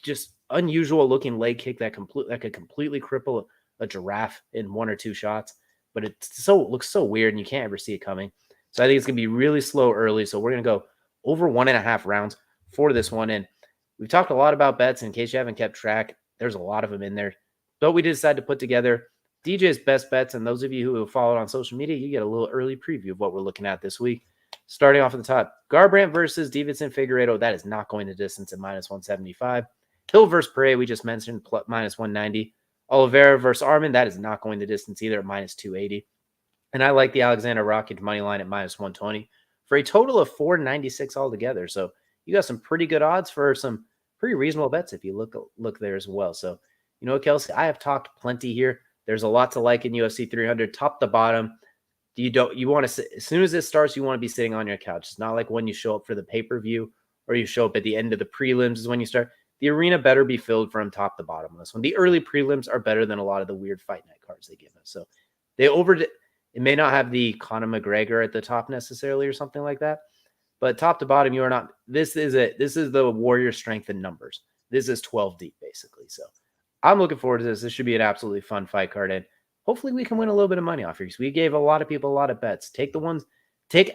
just unusual looking leg kick that could completely cripple a giraffe in 1 or 2 shots. But it looks so weird and you can't ever see it coming. So I think it's going to be really slow early. So we're going to go over 1.5 rounds for this one. And we've talked a lot about bets. In case you haven't kept track, there's a lot of them in there. But we decided to put together DJ's best bets. And those of you who have followed on social media, you get a little early preview of what we're looking at this week. Starting off at the top, Garbrandt versus Davidson Figueiredo. That is not going the distance at -175. Hill versus Pereira, we just mentioned, -190. Oliveira versus Arman, that is not going the distance either at -280. And I like the Alexander Rakic money line at -120 for a total of 496 altogether. So you got some pretty good odds for some pretty reasonable bets if you look there as well. So, you know what, Kelsey, I have talked plenty here. There's a lot to like in UFC 300, top to bottom. You want to, as soon as it starts, you want to be sitting on your couch. It's not like when you show up for the pay-per-view or you show up at the end of the prelims is when you start. The arena better be filled from top to bottom on this one. The early prelims are better than a lot of the weird fight night cards they give us. So it may not have the Conor McGregor at the top necessarily or something like that, but top to bottom, you are not. This is the Warrior strength in numbers. This is 12 deep basically. So I'm looking forward to this. This should be an absolutely fun fight card, and hopefully we can win a little bit of money off here. So we gave a lot of people a lot of bets. Take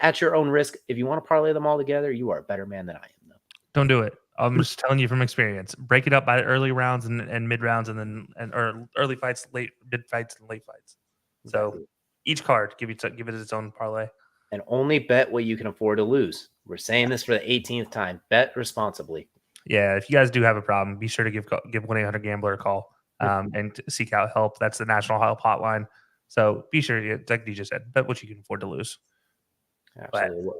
at your own risk. If you want to parlay them all together, you are a better man than I am, though. Don't do it. I'm just telling you from experience. Break it up by early rounds and mid rounds, or early fights, mid fights, and late fights. So each card, give it its own parlay. And only bet what you can afford to lose. We're saying this for the 18th time. Bet responsibly. Yeah, if you guys do have a problem, be sure to give 1-800-GAMBLER a call and seek out help. That's the national help hotline. So be sure, like DJ said, bet what you can afford to lose. Absolutely.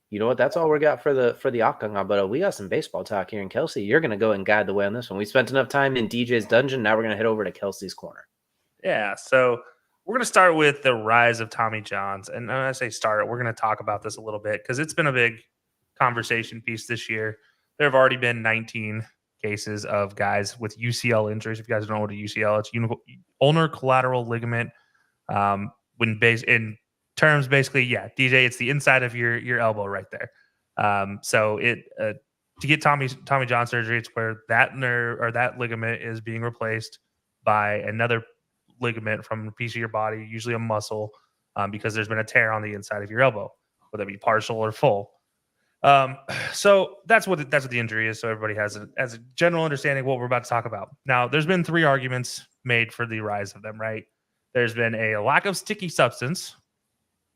You know what? That's all we got for the octagon. But we got some baseball talk here. And Kelsey, you're going to go and guide the way on this one. We spent enough time in DJ's dungeon. Now we're going to head over to Kelsey's corner. Yeah. So we're going to start with the rise of Tommy Johns. And when I say start, we're going to talk about this a little bit because it's been a big conversation piece this year. There have already been 19 cases of guys with UCL injuries. If you guys don't know what a UCL, it's ulnar collateral ligament. When based in terms, basically, yeah, DJ, it's the inside of your elbow right there. So to get Tommy John surgery, it's where that nerve or that ligament is being replaced by another ligament from a piece of your body, usually a muscle, because there's been a tear on the inside of your elbow, whether it be partial or full. So that's what the injury is. So everybody has a general understanding of what we're about to talk about. Now, there's been 3 arguments made for the rise of them, right? There's been a lack of sticky substance,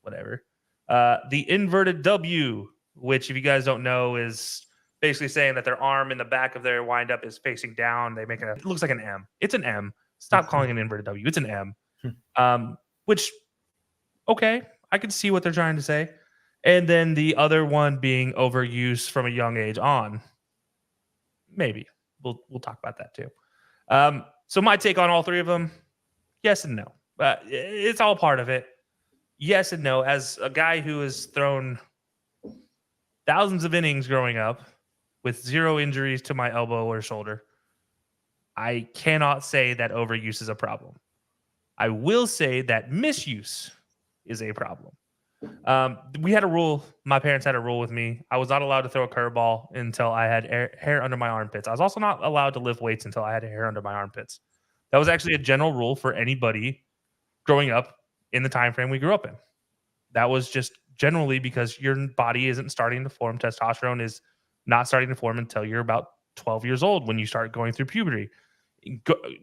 whatever. The inverted W, which if you guys don't know, is basically saying that their arm in the back of their windup is facing down. It looks like an M. It's an M. Stop calling it an inverted W. It's an M. Which, okay, I can see what they're trying to say. And then the other one being overuse from a young age on. Maybe. We'll talk about that too. So my take on all 3 of them, yes and no. It's all part of it. Yes and no. As a guy who has thrown thousands of innings growing up with 0 injuries to my elbow or shoulder, I cannot say that overuse is a problem. I will say that misuse is a problem. We had a rule. My parents had a rule with me. I was not allowed to throw a curveball until I had hair under my armpits. I was also not allowed to lift weights until I had hair under my armpits. That was actually a general rule for anybody growing up in the time frame we grew up in. That was just generally because your body isn't starting to form. Testosterone is not starting to form until you're about 12 years old when you start going through puberty.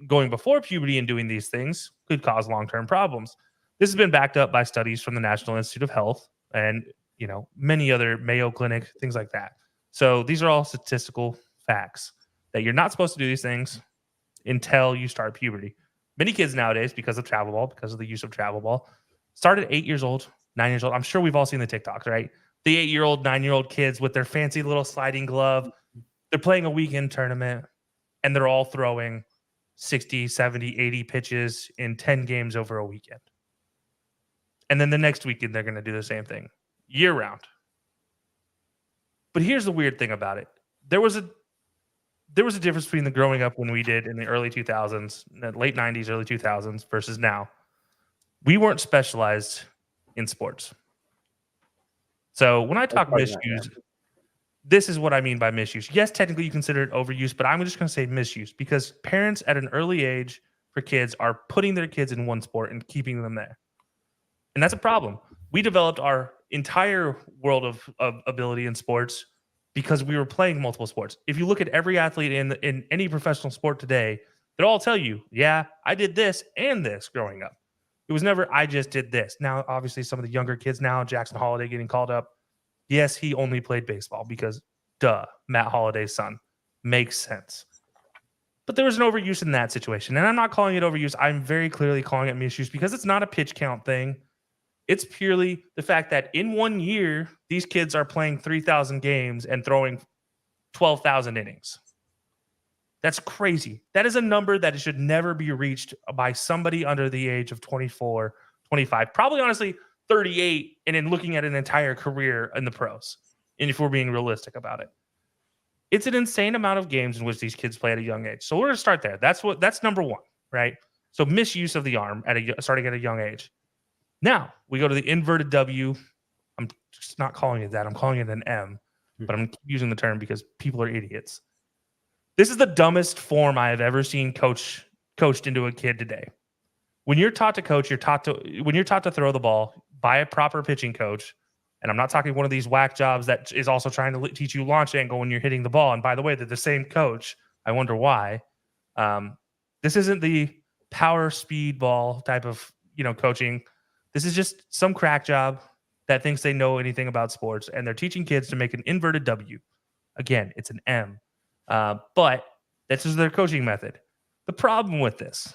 Going before puberty and doing these things could cause long-term problems. This has been backed up by studies from the National Institute of Health and, many other Mayo Clinic, things like that. So these are all statistical facts that you're not supposed to do these things until you start puberty. Many kids nowadays, because of travel ball, because of the use of travel ball, start at 8 years old, 9 years old. I'm sure we've all seen the TikToks, right? The 8-year-old, 9-year-old kids with their fancy little sliding glove. They're playing a weekend tournament and they're all throwing 60, 70, 80 pitches in 10 games over a weekend. And then the next weekend, they're going to do the same thing year round. But here's the weird thing about it. There was a difference between the growing up when we did in the early 2000s, late 90s, early 2000s versus now. We weren't specialized in sports. So when I talk misuse, this is what I mean by misuse. Yes, technically you consider it overuse, but I'm just going to say misuse because parents at an early age for kids are putting their kids in one sport and keeping them there. And that's a problem. We developed our entire world of ability in sports because we were playing multiple sports. If you look at every athlete in any professional sport today, they'll all tell you, yeah, I did this and this growing up. It was never, I just did this. Now, obviously, some of the younger kids now, Jackson Holiday getting called up. Yes, he only played baseball because, duh, Matt Holliday's son. Makes sense. But there was an overuse in that situation. And I'm not calling it overuse. I'm very clearly calling it misuse because it's not a pitch count thing. It's purely the fact that in 1 year, these kids are playing 3,000 games and throwing 12,000 innings. That's crazy. That is a number that should never be reached by somebody under the age of 24, 25, probably honestly 38, and then looking at an entire career in the pros. And if we're being realistic about it, it's an insane amount of games in which these kids play at a young age. So we're going to start there. That's number one, right? So misuse of the arm starting at a young age. Now we go to the inverted W. I'm just not calling it that. I'm calling it an M, but I'm using the term because people are idiots. This is the dumbest form I have ever seen coached into a kid today. When you're taught to coach, when you're taught to throw the ball by a proper pitching coach, and I'm not talking one of these whack jobs that is also trying to teach you launch angle when you're hitting the ball. And by the way, they're the same coach. I wonder why. This isn't the power speed ball type of coaching. This is just some crack job that thinks they know anything about sports, and they're teaching kids to make an inverted W. Again, it's an M. But this is their coaching method. The problem with this,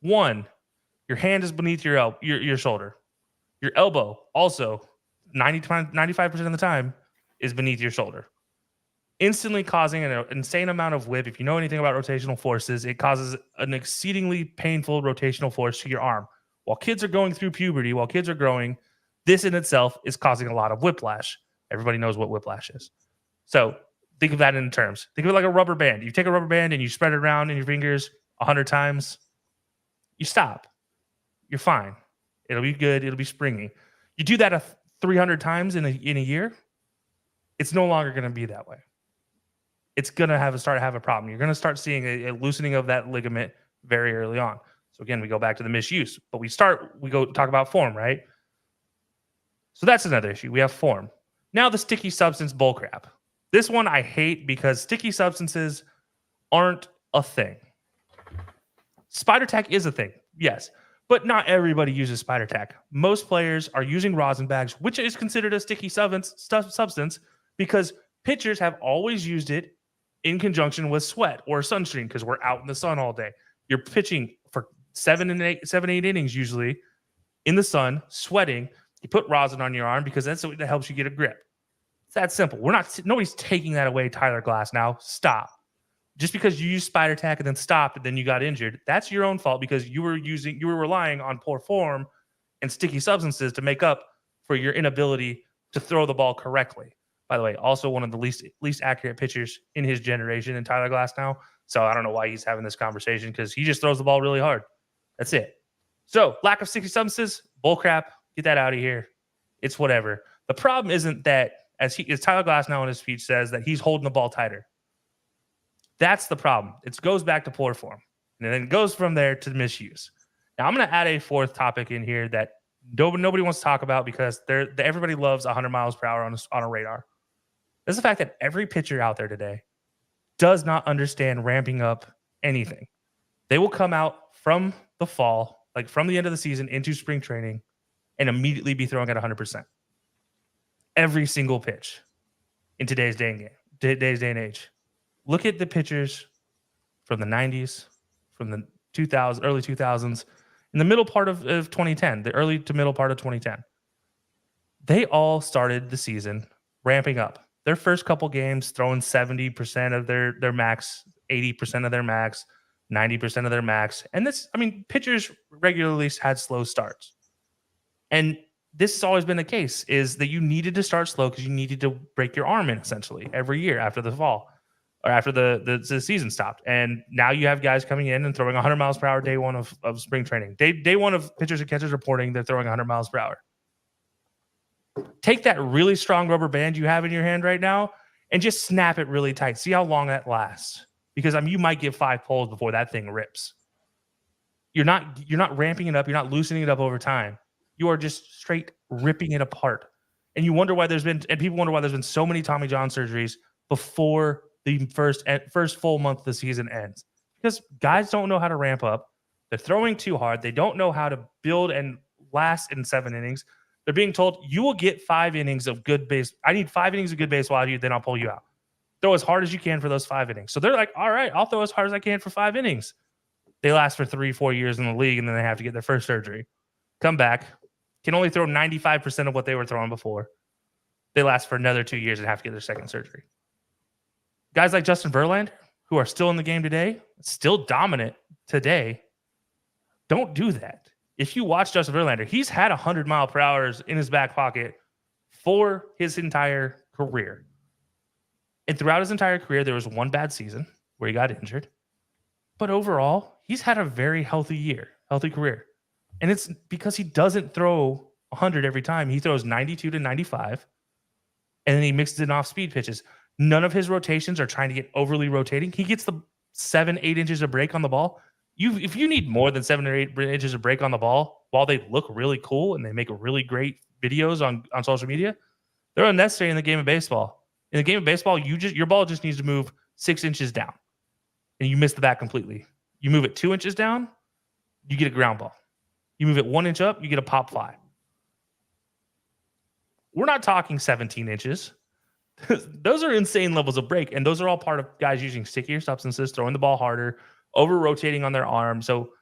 one, your hand is beneath your shoulder. Your elbow also 95% of the time is beneath your shoulder, instantly causing an insane amount of whip. If you know anything about rotational forces, it causes an exceedingly painful rotational force to your arm. While kids are going through puberty, while kids are growing, this in itself is causing a lot of whiplash. Everybody knows what whiplash is. So think of that in terms. Think of it like a rubber band. You take a rubber band and you spread it around in your fingers 100 times. You stop. You're fine. It'll be good. It'll be springy. You do that 300 times in a year, it's no longer going to be that way. It's going to have a problem. You're going to start seeing a loosening of that ligament very early on. So again, we go back to the misuse, but we go talk about form, right? So that's another issue. We have form. Now the sticky substance bullcrap. This one I hate because sticky substances aren't a thing. Spider tack is a thing, yes, but not everybody uses spider tack. Most players are using rosin bags, which is considered a sticky substance because pitchers have always used it in conjunction with sweat or sunscreen because we're out in the sun all day. You're pitching for 7, 8 innings usually in the sun, sweating. You put rosin on your arm because that's what helps you get a grip. It's that simple. Nobody's taking that away, Tyler Glass. Now stop. Just because you used spider tack and then stopped and then you got injured, that's your own fault because you were relying on poor form and sticky substances to make up for your inability to throw the ball correctly. By the way, also one of the least accurate pitchers in his generation in Tyler Glass now. So I don't know why he's having this conversation because he just throws the ball really hard. That's it. So lack of sticky substances, bullcrap, get that out of here. It's whatever. The problem isn't that, as Tyler Glass now in his speech says, that he's holding the ball tighter. That's the problem. It goes back to poor form. And then it goes from there to misuse. Now, I'm going to add a fourth topic in here that nobody wants to talk about because everybody loves 100 miles per hour on a radar. That's the fact that every pitcher out there today does not understand ramping up anything. They will come out from the fall, like from the end of the season into spring training, and immediately be throwing at 100%. Every single pitch in today's day and age. Look at the pitchers from the 90s, from the early 2000s, in the middle part of 2010, the early to middle part of 2010. They all started the season ramping up. Their first couple games throwing 70% of their max, 80% of their max, 90% of their max. And this, I mean, pitchers regularly had slow starts. And this has always been the case, is that you needed to start slow because you needed to break your arm in essentially every year after the fall or after the season stopped. And now you have guys coming in and throwing 100 miles per hour day one of spring training. Day one of pitchers and catchers reporting they're throwing 100 miles per hour. Take that really strong rubber band you have in your hand right now and just snap it really tight. See how long that lasts. Because you might get 5 pulls before that thing rips. You're not ramping it up. You're not loosening it up over time. You are just straight ripping it apart. And people wonder why there's been so many Tommy John surgeries before the first full month of the season ends. Because guys don't know how to ramp up. They're throwing too hard. They don't know how to build and last in 7 innings. They're being told, you will get 5 innings of good base. I need 5 innings of good baseball out of you, then I'll pull you out. Throw as hard as you can for those 5 innings. So they're like, all right, I'll throw as hard as I can for 5 innings. They last for 3-4 years in the league, and then they have to get their first surgery. Come back, can only throw 95% of what they were throwing before. They last for another 2 years and have to get their second surgery. Guys like Justin Verlander, who are still in the game today, still dominant today, don't do that. If you watch Justin Verlander, he's had 100 mile per hours in his back pocket for his entire career. And throughout his entire career, there was one bad season where he got injured. But overall, he's had a very healthy career. And it's because he doesn't throw 100 every time. He throws 92 to 95, and then he mixes in off-speed pitches. None of his rotations are trying to get overly rotating. He gets the 7-8 inches of break on the ball. If you need more than 7 or 8 inches of break on the ball, while they look really cool and they make really great videos on social media, they're unnecessary in the game of baseball. In the game of baseball, your ball just needs to move 6 inches down, and you miss the bat completely. You move it 2 inches down, you get a ground ball. You move it 1 inch up, you get a pop fly. We're not talking 17 inches. Those are insane levels of break, and those are all part of guys using stickier substances, throwing the ball harder, over-rotating on their arm. So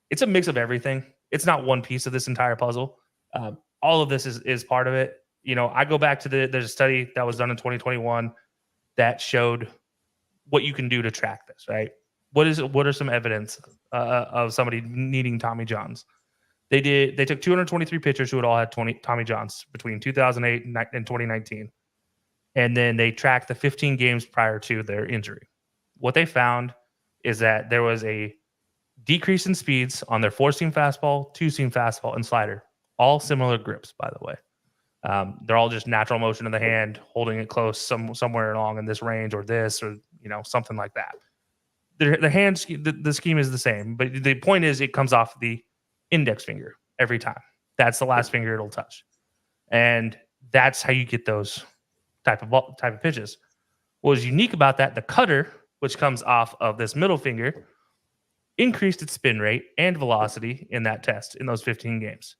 it's a mix of everything. It's not one piece of this entire puzzle. All of this is part of it. You know, I go back to there's a study that was done in 2021 that showed what you can do to track this, right? What are some evidence of somebody needing Tommy Johns? They took 223 pitchers who had all had Tommy Johns between 2008 and 2019. And then they tracked the 15 games prior to their injury. What they found is that there was a decrease in speeds on their 4-seam fastball, 2-seam fastball, and slider. All similar grips, by the way. They're all just natural motion of the hand, holding it close somewhere along in this range or something like that. The scheme is the same, but the point is it comes off the index finger every time. That's the last finger it'll touch. And that's how you get those type of pitches. What was unique about that, the cutter, which comes off of this middle finger, increased its spin rate and velocity in that test in those 15 games,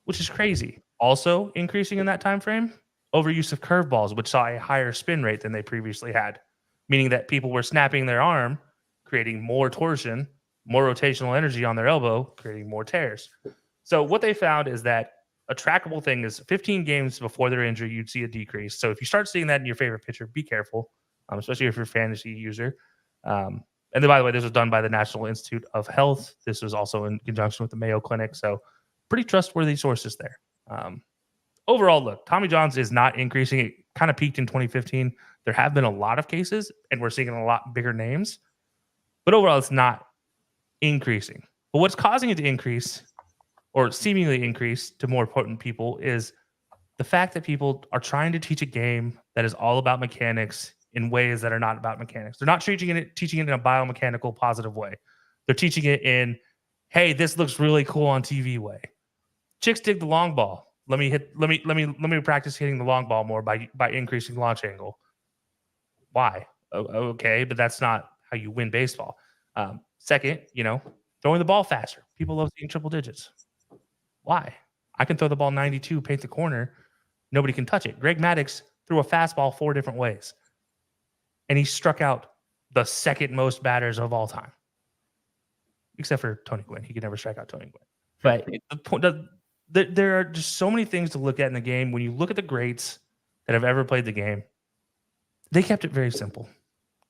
which is crazy. Also increasing in that time frame, overuse of curveballs, which saw a higher spin rate than they previously had, meaning that people were snapping their arm, creating more torsion, more rotational energy on their elbow, creating more tears. So what they found is that a trackable thing is 15 games before their injury, you'd see a decrease. So if you start seeing that in your favorite pitcher, be careful, especially if you're a fantasy user. And then, by the way, this was done by the National Institute of Health. This was also in conjunction with the Mayo Clinic. So pretty trustworthy sources there. Overall, look, Tommy Johns is not increasing. It kind of peaked in 2015. There have been a lot of cases, and we're seeing a lot bigger names. But overall, it's not increasing. But what's causing it to increase, or seemingly increase to more potent people, is the fact that people are trying to teach a game that is all about mechanics in ways that are not about mechanics. They're not teaching it in a biomechanical positive way. They're teaching it in, hey, this looks really cool on TV way. Chicks dig the long ball. Let me practice hitting the long ball more by increasing launch angle. Why? Okay, but that's not how you win baseball. Second, throwing the ball faster. People love seeing triple digits. Why? I can throw the ball 92, paint the corner. Nobody can touch it. Greg Maddux threw a fastball 4 different ways, and he struck out the second most batters of all time, except for Tony Gwynn. He could never strike out Tony Gwynn. But the point, there are just so many things to look at in the game. When you look at the greats that have ever played the game, they kept it very simple.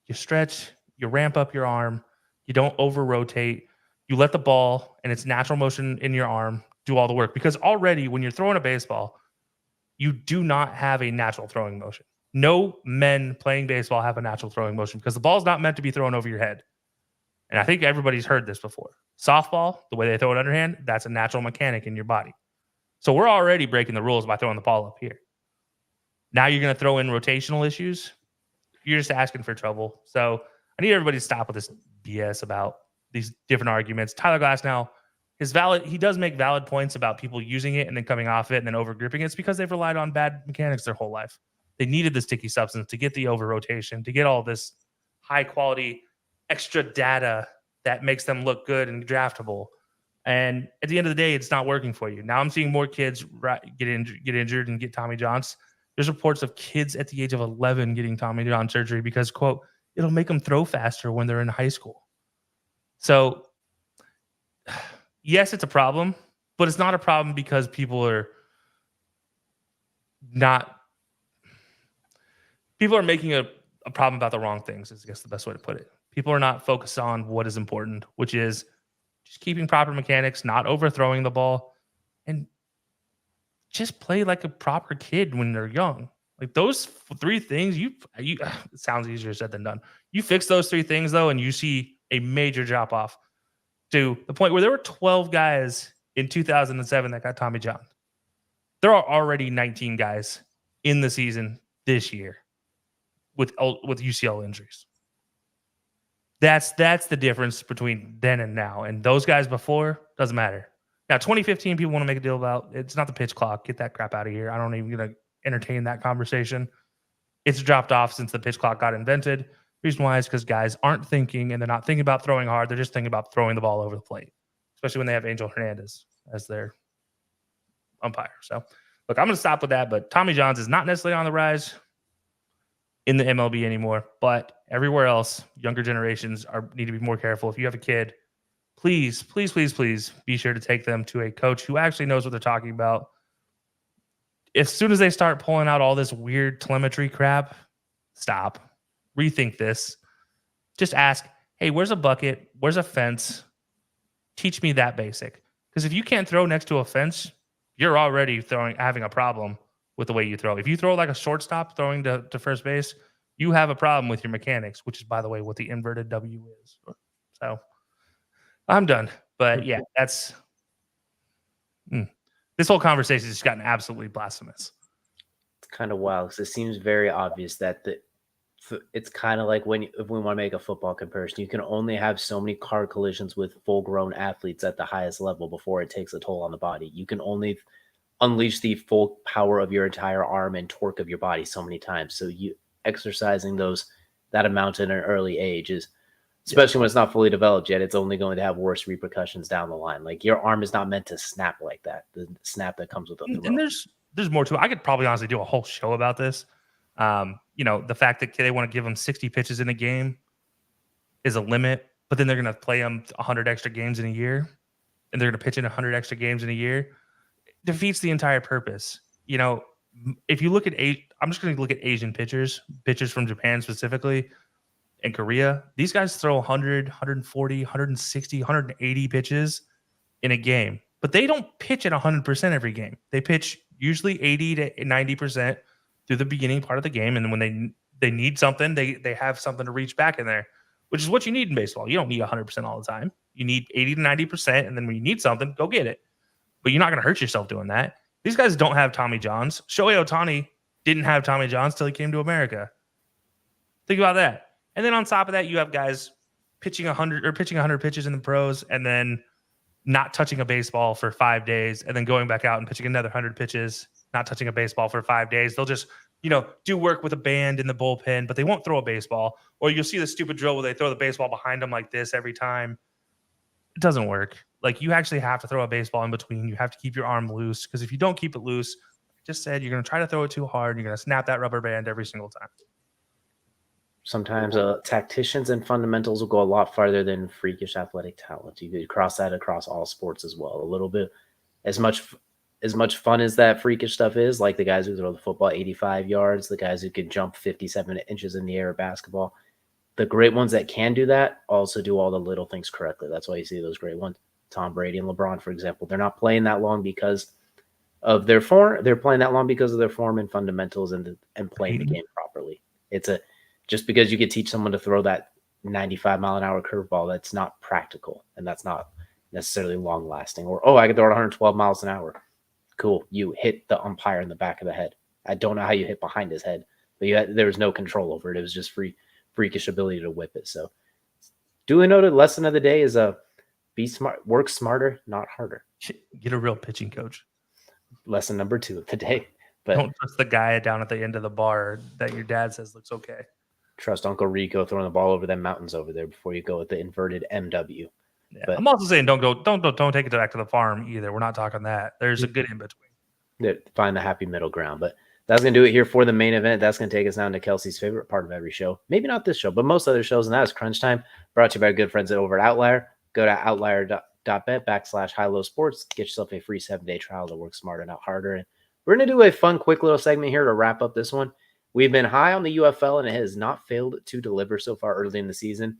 You stretch, you ramp up your arm, You don't over rotate. You let the ball and its natural motion in your arm do all the work, because already when you're throwing a baseball, you do not have a natural throwing motion. No men playing baseball have a natural throwing motion because the ball's not meant to be thrown over your head. And I think everybody's heard this before. Softball, the way they throw it underhand, that's a natural mechanic in your body. So we're already breaking the rules by throwing the ball up here. Now you're going to throw in rotational issues. You're just asking for trouble. So I need everybody to stop with this BS about these different arguments. Tyler Glasnow he does make valid points about people using it and then coming off it and then over gripping it. It's because they've relied on bad mechanics their whole life. They needed the sticky substance to get the over rotation, to get all this high quality extra data that makes them look good and draftable. And at the end of the day, it's not working for you. Now I'm seeing more kids get injured and get Tommy Johns. There's reports of kids at the age of 11 getting Tommy John surgery because, quote, it'll make them throw faster when they're in high school. So, yes, it's a problem, but it's not a problem because people are making a problem about the wrong things, is I guess the best way to put it. People are not focused on what is important, which is just keeping proper mechanics, not overthrowing the ball, and just play like a proper kid when they're young. Like those three things, it sounds easier said than done. You fix those three things though, and you see a major drop off to the point where there were 12 guys in 2007 that got Tommy John. There are already 19 guys in the season this year with UCL injuries. That's the difference between then and now. And those guys before, doesn't matter. Now, 2015, people want to make a deal about. It's not the pitch clock. Get that crap out of here. I don't even going to entertain that conversation. It's dropped off since the pitch clock got invented. The reason why is because guys aren't thinking, and they're not thinking about throwing hard. They're just thinking about throwing the ball over the plate, especially when they have Angel Hernandez as their umpire. So, look, I'm going to stop with that. But Tommy Johns is not necessarily on the rise in the MLB anymore, but everywhere else, younger generations need to be more careful. If you have a kid, please, please, please, please be sure to take them to a coach who actually knows what they're talking about. As soon as they start pulling out all this weird telemetry crap, stop. Rethink this. Just ask, hey, where's a bucket? Where's a fence? Teach me that basic. Because if you can't throw next to a fence, you're already having a problem with the way you throw. If you throw like a shortstop throwing to first base, you have a problem with your mechanics, which is, by the way, what the inverted W is. So I'm done. But yeah, that's this whole conversation has just gotten absolutely blasphemous. It's kind of wild because it seems very obvious that it's kind of like if we want to make a football comparison, you can only have so many car collisions with full-grown athletes at the highest level before it takes a toll on the body. You can only unleash the full power of your entire arm and torque of your body so many times. So you exercising that amount at an early age is, especially when it's not fully developed yet, it's only going to have worse repercussions down the line. Like your arm is not meant to snap like that. The snap that comes with the and there's more to it. I could probably honestly do a whole show about this. The fact that they want to give them 60 pitches in a game is a limit, but then they're going to play them 100 extra games in a year, and they're going to pitch in 100 extra games in a year. Defeats the entire purpose. If you look at I'm just going to look at Asian pitchers from Japan specifically and Korea. These guys throw 100, 140, 160, 180 pitches in a game, but they don't pitch at 100% every game. They pitch usually 80 to 90% through the beginning part of the game, and then when they need something, they have something to reach back in there, which is what you need in baseball. You don't need 100% all the time. You need 80 to 90%, and then when you need something, go get it. But you're not going to hurt yourself doing that. These guys don't have Tommy Johns. Shohei Ohtani didn't have Tommy Johns till he came to America. Think about that. And then on top of that, you have guys pitching 100 pitches in the pros and then not touching a baseball for 5 days and then going back out and pitching another 100 pitches, not touching a baseball for 5 days. They'll just, do work with a band in the bullpen, but they won't throw a baseball. Or you'll see the stupid drill where they throw the baseball behind them like this every time. It doesn't work. Like, you actually have to throw a baseball in between. You have to keep your arm loose, because if you don't keep it loose, like I just said, you're going to try to throw it too hard. And you're going to snap that rubber band every single time. Sometimes tacticians and fundamentals will go a lot farther than freakish athletic talent. You could cross that across all sports as well. A little bit, as much fun as that freakish stuff is, like the guys who throw the football 85 yards, the guys who can jump 57 inches in the air at basketball. the great ones that can do that also do all the little things correctly. That's why you see those great ones. Tom Brady and LeBron, for example, they're not playing that long because of their form. They're playing that long because of their form and fundamentals and playing the game properly. It's just because you could teach someone to throw that 95-mile-an-hour curveball, that's not practical, and that's not necessarily long lasting. Or, I could throw it 112 miles an hour. Cool. You hit the umpire in the back of the head. I don't know how you hit behind his head, but there was no control over it. It was just freakish ability to whip it. So duly noted, lesson of the day is be smart, work smarter, not harder. Get a real pitching coach. Lesson number 2 of the day. But don't trust the guy down at the end of the bar that your dad says looks okay. Trust Uncle Rico throwing the ball over them mountains over there before you go with the inverted MW. Yeah, but I'm also saying don't take it back to the farm either. We're not talking that. There's a good in between. Find the happy middle ground. But that's going to do it here for the main event. That's going to take us down to Kelsey's favorite part of every show. Maybe not this show, but most other shows, and that is Crunch Time, brought to you by our good friends over at Outlier. Go to outlier.bet /HighLowSports. Get yourself a free 7-day trial to work smarter, not harder. And we're going to do a fun, quick little segment here to wrap up this one. We've been high on the UFL, and it has not failed to deliver so far early in the season.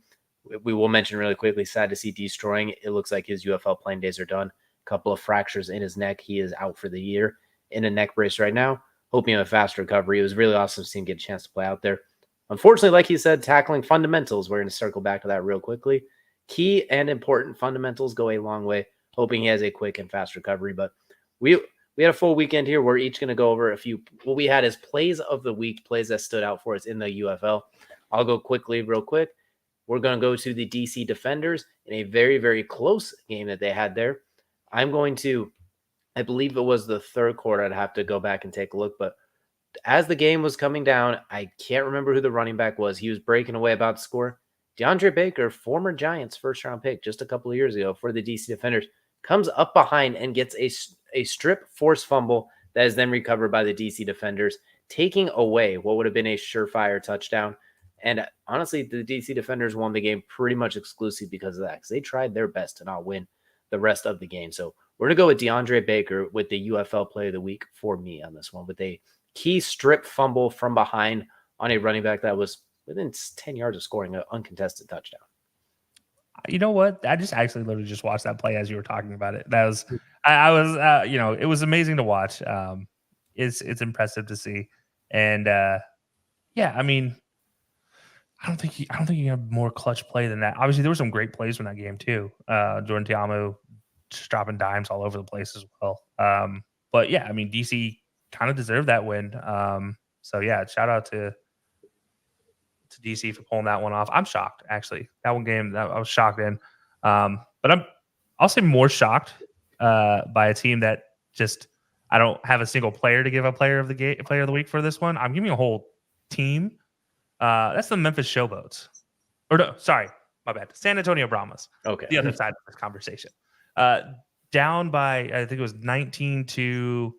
We will mention really quickly, sad to see Destroying. It looks like his UFL playing days are done. A couple of fractures in his neck. He is out for the year in a neck brace right now. Hoping a fast recovery. It was really awesome to see him get a chance to play out there. Unfortunately, like he said, tackling fundamentals. We're going to circle back to that real quickly. Key and important fundamentals go a long way. Hoping he has a quick and fast recovery. But we had a full weekend here. We're each going to go over a few. What we had is plays of the week, plays that stood out for us in the UFL. I'll go real quick. We're going to go to the DC Defenders in a very, very close game that they had there. I'm going to, I believe it was the third quarter. I'd have to go back and take a look. But as the game was coming down, I can't remember who the running back was. He was breaking away about to score. DeAndre Baker, former Giants first-round pick just a couple of years ago for the DC Defenders, comes up behind and gets a strip force fumble that is then recovered by the DC Defenders, taking away what would have been a surefire touchdown. And honestly, the DC Defenders won the game pretty much exclusively because of that, because they tried their best to not win the rest of the game. So we're going to go with DeAndre Baker with the UFL Play of the Week for me on this one, with a key strip fumble from behind on a running back that was within 10 yards of scoring an uncontested touchdown. You know what? I just actually literally just watched that play as you were talking about it. That was, I was, it was amazing to watch. It's impressive to see. And yeah, I mean, I don't think you have more clutch play than that. Obviously, there were some great plays from that game too. Jordan Tiamu just dropping dimes all over the place as well. But yeah, I mean, DC kind of deserved that win. So yeah, shout out to DC for pulling that one off. I'm shocked, actually. That one game that I was shocked in. But I'll say more shocked by a team that just, I don't have a single player to give a player of the week for this one. I'm giving a whole team. That's the Memphis Showboats. Or no, sorry, my bad. San Antonio Brahmas. Okay. The other side of this conversation. Down by, I think it was 19 to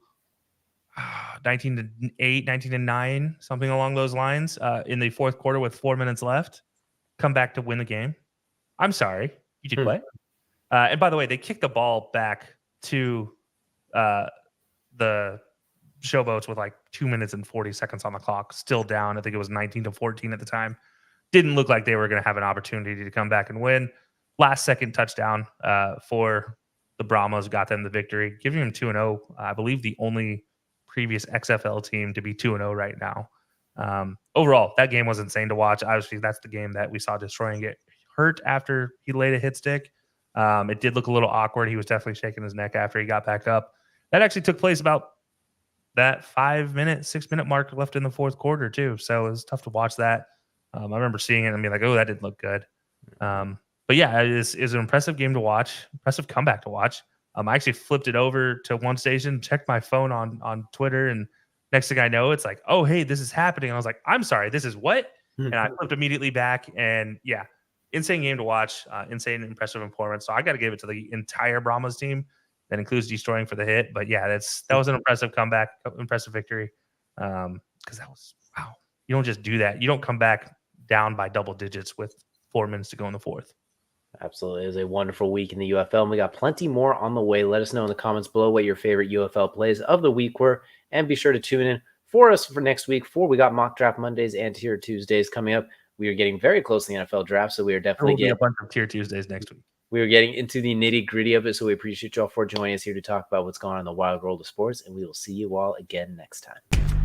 8, 19 to 9, something along those lines, in the fourth quarter with 4 minutes left, come back to win the game. I'm sorry. You did play. And by the way, they kicked the ball back to the Showboats with like 2 minutes and 40 seconds on the clock, still down. I think it was 19 to 14 at the time. Didn't look like they were going to have an opportunity to come back and win. Last second touchdown for the Brahmas got them the victory, giving them 2-0. I believe the only previous XFL team to be 2-0 right now. Overall, that game was insane to watch. Obviously, that's the game that we saw Destroying get hurt after he laid a hit stick. It did look a little awkward. He was definitely shaking his neck after he got back up. That actually took place about that 6-minute mark left in the fourth quarter too. So it was tough to watch that. I remember seeing it and being like, oh, that didn't look good. But yeah, it is an impressive game to watch, impressive comeback to watch. I actually flipped it over to one station, checked my phone on Twitter, and next thing I know, it's like, oh, hey, this is happening. And I was like, I'm sorry, this is what? And I flipped immediately back, and yeah, insane game to watch, insane, impressive performance. So I got to give it to the entire Brahmas team. That includes Destroying for the hit. But yeah, that was an impressive comeback, impressive victory. Because that was, wow. You don't just do that. You don't come back down by double digits with 4 minutes to go in the fourth. Absolutely. It was a wonderful week in the UFL, and we got plenty more on the way. Let us know in the comments below what your favorite UFL plays of the week were, and be sure to tune in for us for next week. We got Mock Draft Mondays and Tier Tuesdays coming up. We are getting very close to the NFL draft, so we are There definitely will be a getting bunch of Tier Tuesdays next week. we are getting into the nitty gritty of it. So we appreciate y'all for joining us here to talk about what's going on in the wild world of sports, and we will see you all again next time.